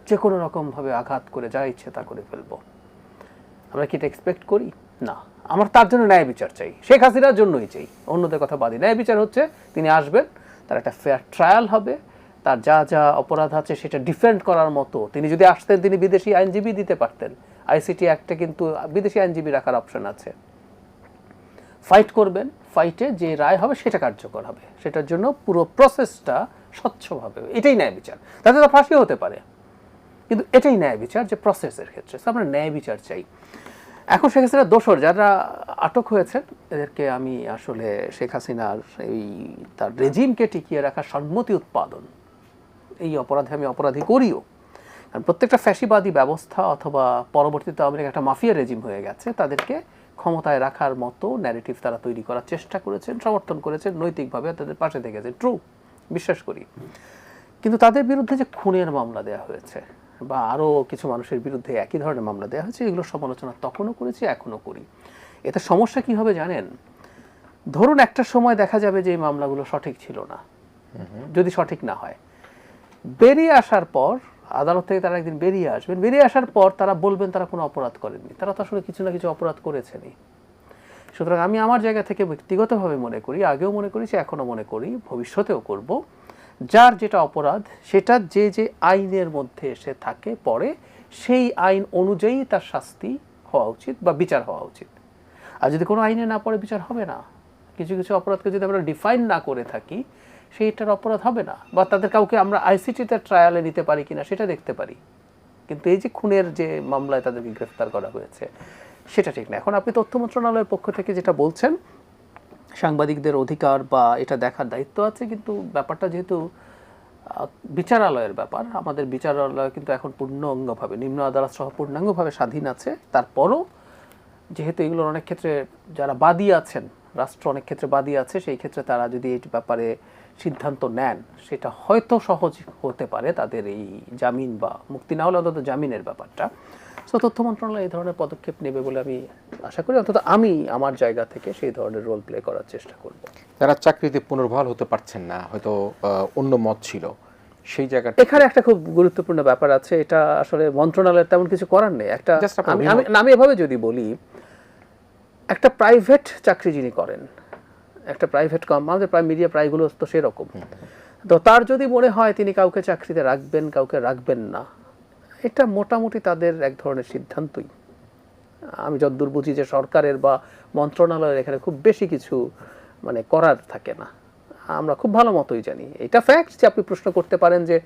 [SPEAKER 2] যে কোনো রকমভাবে আঘাত করে যা ইচ্ছে তা করে ফেলবো। আমরা কি এটা এক্সপেক্ট করি? না, আমরা তার জন্য ন্যায় বিচার চাই, শেখ হাসিনার জন্যই চাই, অন্যদের কথা বাদই। ন্যায় বিচার হচ্ছে তিনি আসবেন, তার একটা ফেয়ার ট্রায়াল হবে, তার যা যা অপরাধ আছে সেটা ডিফেন্ড করার মতো, তিনি যদি আসতেন তিনি বিদেশি আইনজীবী দিতে পারতেন, আইসিটি অ্যাক্টে কিন্তু বিদেশি আইনজীবী রাখার অপশন আছে। ফাইট করবেন, ফাইটে যে রায় হবে সেটা কার্যকর হবে, সেটার জন্য পুরো প্রসেসটা স্বচ্ছভাবে, এটাই ন্যায় বিচার। তাতে তো ফাঁসিও হতে পারে, কিন্তু এটাই ন্যায় বিচার যে প্রসেসের ক্ষেত্রে আমরা ন্যায় বিচার চাই। এখন শেখ হাসিনার দোসর যারা আটক হয়েছেন, এদেরকে আমি আসলে শেখ হাসিনার এই তার রেজিমকে টিকিয়ে রাখার সম্মতি উৎপাদন, এই অপরাধে আমি অপরাধী করিও, কারণ প্রত্যেকটা ফ্যাসিবাদী ব্যবস্থা অথবা পরবর্তীতে আমেরিকা একটা মাফিয়া রেজিম হয়ে গেছে, তাদেরকে ক্ষমতায় রাখার মতো ন্যারেটিভ তারা তৈরি করার চেষ্টা করেছেন, সমর্থন করেছেন, নৈতিকভাবে তাদের পাশে থেকেছে, ট্রু, বিশ্বাস করি। কিন্তু তাদের বিরুদ্ধে যে খুনের মামলা দেওয়া হয়েছে বা আরও কিছু মানুষের বিরুদ্ধে একই ধরনের মামলা দেওয়া হয়েছে, এগুলো সমালোচনা তখনও করেছি, এখনও করি। এতে সমস্যা কী হবে জানেন? ধরুন একটা সময় দেখা যাবে যে এই মামলাগুলো সঠিক ছিল না, যদি সঠিক না হয়, বেরিয়ে আসার পর আদালত থেকে তারা একদিন বেরিয়ে আসবেন, বেরিয়ে আসার পর তারা বলবেন তারা কোনো অপরাধ করেননি, তারা তো আসলে কিছু না কিছু অপরাধ করেছেনই। সুতরাং আমি আমার জায়গা থেকে ব্যক্তিগতভাবে মনে করি, আগেও মনে করেছি, এখনো মনে করি, ভবিষ্যতেও করব, যার যেটা অপরাধ সেটা যে যে আইনের মধ্যে এসে থাকে পরে সেই আইন অনুযায়ী তার শাস্তি হওয়া উচিত বা বিচার হওয়া উচিত। আর যদি কোনো আইনে না পড়ে বিচার হবে না। কিছু কিছু অপরাধকে যদি আমরা ডিফাইন না করে থাকি সেইটার অপরাধ হবে না, বা তাদের কাউকে আমরা আইসিটিতে ট্রায়ালে নিতে পারি কিনা সেটা দেখতে পারি, কিন্তু এই যে খুনের যে মামলায় তাদেরকে গ্রেফতার করা হয়েছে সেটা ঠিক না। এখন আপনি তথ্য মন্ত্রণালয়ের পক্ষ থেকে যেটা বলছেন সাংবাদিকদের অধিকার বা এটা দেখার দায়িত্ব আছে, কিন্তু ব্যাপারটা যেহেতু বিচারালয়ের ব্যাপার, আমাদের বিচারালয় কিন্তু এখন পূর্ণাঙ্গভাবে, নিম্ন আদালত সহ পূর্ণাঙ্গভাবে স্বাধীন আছে। তারপরও যেহেতু এগুলোর অনেক ক্ষেত্রে যারা বাদী আছেন, রাষ্ট্র অনেক ক্ষেত্রে বাদী আছে, সেই ক্ষেত্রে তারা যদি এই ব্যাপারে সিদ্ধান্ত নেন সেটা হয়তো সহজ হতে পারে তাদের এই জামিন বা মুক্তি না হলে অন্তত জামিনের ব্যাপারটা। সো তথ্য মন্ত্রণালয় এই ধরনের পদক্ষেপ নেবে বলে আমি আশা করি, অন্তত আমি আমার জায়গা থেকে সেই ধরনের রোল প্লে করার চেষ্টা করব।
[SPEAKER 1] যারা চাকরিতে পুনর্বহাল হতে পারছেন না, হয়তো অন্য মত ছিল, সেই জায়গাটা
[SPEAKER 2] এখানে একটা খুব গুরুত্বপূর্ণ ব্যাপার আছে, এটা আসলে মন্ত্রণালয়ের তেমন কিছু করার নেই। একটা
[SPEAKER 1] Just আপনার
[SPEAKER 2] আমি এভাবে যদি বলি, একটা প্রাইভেট চাকরি যিনি করেন, একটা প্রাইভেট আমাদের প্রায় মিডিয়া প্রায়গুলো তো সেরকম, তো তার যদি মনে হয় তিনি কাউকে চাকরিতে রাখবেন, কাউকে রাখবেন না, এটা মোটামুটি তাদের এক ধরনের সিদ্ধান্তই। আমি যতদূর বুঝি যে সরকারের বা মন্ত্রণালয়ের এখানে খুব বেশি কিছু মানে করার থাকে না, আমরা খুব ভালো মতোই জানি। এটা ফ্যাক্ট যে আপনি প্রশ্ন করতে পারেন যে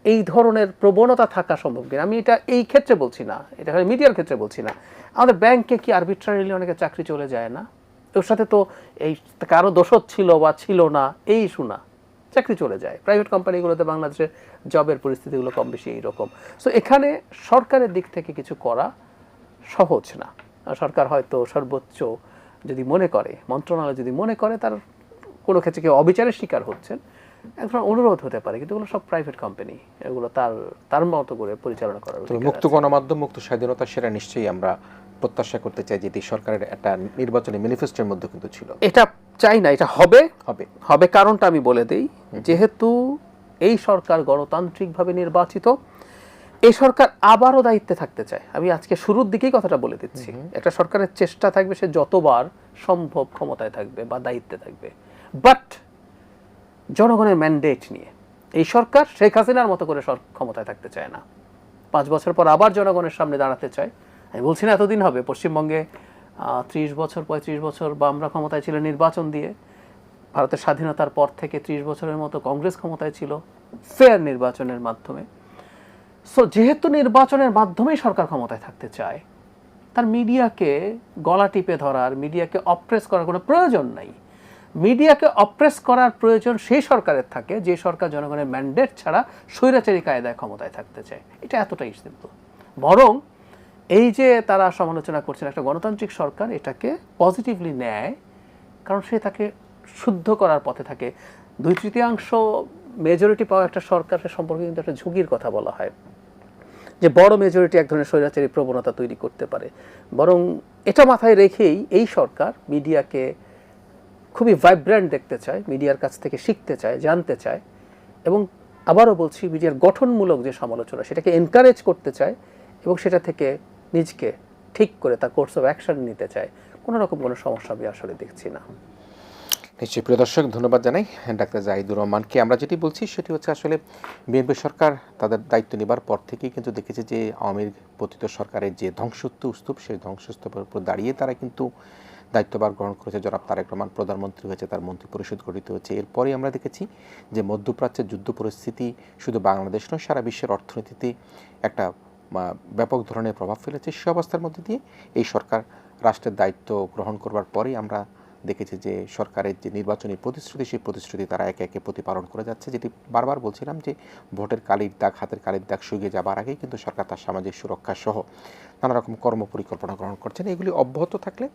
[SPEAKER 2] এই ধরনের প্রবণতা থাকা সম্ভব কিনা। আমি এটা এই ক্ষেত্রে বলছি না, এটা মিডিয়ার ক্ষেত্রে বলছি না। আমাদের ব্যাংকে কি আরবিট্রারিলি অনেকে চাকরি চলে যায় না? ওর সাথে তো এই কারো দোষও ছিল বা ছিল না এই শোনা, চাকরি চলে যায়। প্রাইভেট কোম্পানিগুলোতে বাংলাদেশে জবের পরিস্থিতিগুলো কম বেশি এইরকম। সো এখানে সরকারের দিক থেকে কিছু করা সহজ না। সরকার হয়তো সর্বোচ্চ যদি মনে করে, মন্ত্রণালয় যদি মনে করে তার কোনো ক্ষেত্রে কেউ অবিচারের শিকার হচ্ছেন, এখন অনুরোধ হতে পারে, কিন্তু এগুলো সব প্রাইভেট কোম্পানি, এগুলো তার মতো করে পরিচালনা করার
[SPEAKER 1] তবে মুক্ত গণমাধ্যম, মুক্ত স্বাধীনতা, সেটা নিশ্চয়ই আমরা প্রত্যাশা করতে চাই, যেটি সরকারের একটা নির্বাচনী ম্যানিফেস্টোর মধ্যে কিন্তু ছিল।
[SPEAKER 2] এটা চাই না, এটা হবে
[SPEAKER 1] হবে
[SPEAKER 2] হবে কারণটা আমি বলে দেই। যেহেতু এই সরকার গণতান্ত্রিকভাবে নির্বাচিত, এই সরকার আবারও দায়িত্বে থাকতে চায়। আমি আজকে শুরুর দিকেই কথাটা বলে দিচ্ছি, একটা সরকারের চেষ্টা থাকবে সে যতবার সম্ভব ক্ষমতায় থাকবে বা দায়িত্বে থাকবে, বাট জনগণের ম্যান্ডেট নিয়ে। এই সরকার শেখ হাসিনার মতো করে ক্ষমতায় থাকতে চায় না, 5 বছর পর আবার জনগণের সামনে দাঁড়াতে চায়। আমি বলছি না এতদিন হবে, পশ্চিমবঙ্গে 30 বছর 35 বছর বা আমরা ক্ষমতায় ছিল নির্বাচন দিয়ে, ভারতের স্বাধীনতার পর থেকে 30 বছরের মতো কংগ্রেস ক্ষমতায় ছিল ফেয়ার নির্বাচনের মাধ্যমে। সো যেহেতু নির্বাচনের মাধ্যমেই সরকার ক্ষমতায় থাকতে চায়, তার মিডিয়াকে গলা টিপে ধরার, মিডিয়াকে অপ্রেস করার কোনো প্রয়োজন নাই। মিডিয়াকে অপ্রেস করার প্রয়োজন সেই সরকারের থাকে যে সরকার জনগণের ম্যান্ডেট ছাড়া স্বৈরাচারী কায়দায় ক্ষমতায় থাকতে চায়। এটা এতটাই সিম্পল। বরং এই যে তারা সমালোচনা করছেন একটা গণতান্ত্রিক সরকার, এটাকে পজিটিভলি নেয়, কারণ সে তাকে শুদ্ধ করার পথে থাকে। 2/3 মেজরিটি পাওয়া একটা সরকারের সম্পর্কে কিন্তু একটা ঝুঁকির কথা বলা হয়, যে বড় মেজরিটি এক ধরনের স্বৈরাচারী প্রবণতা তৈরি করতে পারে। বরং এটা মাথায় রেখেই এই সরকার মিডিয়াকে খুবই ভাইব্রেন্ট দেখতে চায়, মিডিয়ার কাছ থেকে শিখতে চায়, জানতে চায়, এবং আবারও বলছি মিডিয়ার গঠনমূলক যে সমালোচনা সেটাকে এনকারেজ করতে চায়, এবং সেটা থেকে নিজকে ঠিক করে তার কোর্স অফ অ্যাকশন নিতে চায়। কোনো রকম কোনো সমস্যা আমি আসলে দেখছি না।
[SPEAKER 1] নিশ্চয়ই। প্রিয় দর্শক, ধন্যবাদ জানাই ডাক্তার জাহিদুর রহমানকে। আমরা যেটি বলছি সেটি হচ্ছে আসলে বিএনপি সরকার তাদের দায়িত্ব নেবার পর থেকেই কিন্তু দেখেছে যে আওয়ামী লীগ পতিত সরকারের যে ধ্বংসস্তূপ, সেই ধ্বংসস্তূপের উপর দাঁড়িয়ে তারা কিন্তু দায়িত্বভার গ্রহণ করেছে। জনাব তারেক রহমান প্রধানমন্ত্রী হয়েছে, তার মন্ত্রী পরিষদ গঠিত হয়েছে। এরপরে আমরা দেখেছি যে মধ্যপ্রাচ্যের যুদ্ধ পরিস্থিতি শুধু বাংলাদেশ নয়, সারা বিশ্বের অর্থনীতিতে একটা ব্যাপক ধরনের প্রভাব ফেলেছে। সে অবস্থার মধ্যে দিয়ে এই সরকার রাষ্ট্রের দায়িত্ব গ্রহণ করবার পরেই আমরা দেখেছি যে সরকারের যে নির্বাচনী প্রতিশ্রুতি, সেই প্রতিশ্রুতি তারা একে একে প্রতিপালন করে যাচ্ছে। যেটি বারবার বলছিলাম যে ভোটের কালির দাগ, হাতের কালির দাগ শুকিয়ে যাবার আগেই কিন্তু সরকার তার সামাজিক সুরক্ষা সহ নানা রকম কর্ম পরিকল্পনা গ্রহণ করছেন। এগুলি অব্যাহত থাকলে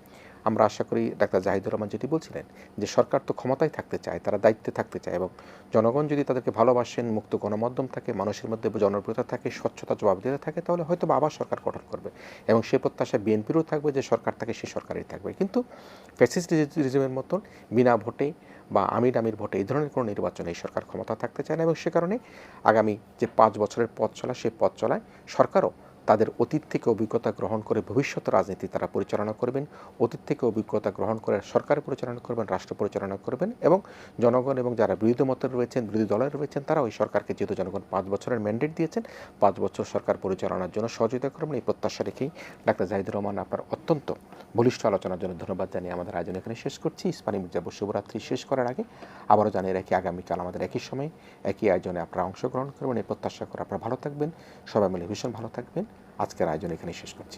[SPEAKER 1] আমরা আশা করি ডাক্তার জাহিদুর রহমান যেটি বলছিলেন যে সরকার তো ক্ষমতায় থাকতে চায়, তারা দায়িত্বে থাকতে চায়, এবং জনগণ যদি তাদেরকে ভালোবাসেন, মুক্ত গণমাধ্যম থাকে, মানুষের মধ্যে জনপ্রিয়তা থাকে, স্বচ্ছতা, জবাবদিহিতা থাকে, তাহলে হয়তো বা আবার সরকার গঠন করবে। এবং সে প্রত্যাশা বিএনপিরও থাকবে যে সরকার থাকে সে সরকারই থাকবে। কিন্তু ফ্যাসিস্ট রিজিমের মতন বিনা ভোটে বা আমির ভোটে এই ধরনের কোনো নির্বাচনে এই সরকার ক্ষমতা থাকতে চায় না, এবং সে কারণে আগামী যে 5 বছরের পথ চলা, সেই পথ চলায় সরকারও তাদের অতীত থেকে অভিজ্ঞতা গ্রহণ করে ভবিষ্যৎ রাজনীতি তারা পরিচালনা করবেন, অতীত থেকে অভিজ্ঞতা গ্রহণ করে সরকার পরিচালনা করবেন, রাষ্ট্র পরিচালনা করবেন, এবং জনগণ এবং যারা বিরোধী মতের রয়েছেন, বিরোধী দলের রয়েছেন, তারা ওই সরকারকে যেহেতু জনগণ 5 বছরের ম্যান্ডেট দিয়েছেন, 5 বছর সরকার পরিচালনার জন্য সহযোগিতা করবেন, এই প্রত্যাশা রেখেই ডাক্তার জাহিদুর রহমান আপনার অত্যন্ত বলিষ্ঠ আলোচনার জন্য ধন্যবাদ জানিয়ে আমাদের আয়োজন এখানে শেষ করছি। ইস্পানি মির্জা শুভরাত্রি শেষ করার আগে আবারও জানিয়ে রাখি, আগামীকাল আমাদের একই সময়ে একই আয়োজনে আপনারা অংশগ্রহণ করবেন, এই প্রত্যাশা করে আপনারা ভালো থাকবেন, সবাই মিলে ভীষণ ভালো থাকবেন। আজকের আয়োজন এখানে শেষ করছি।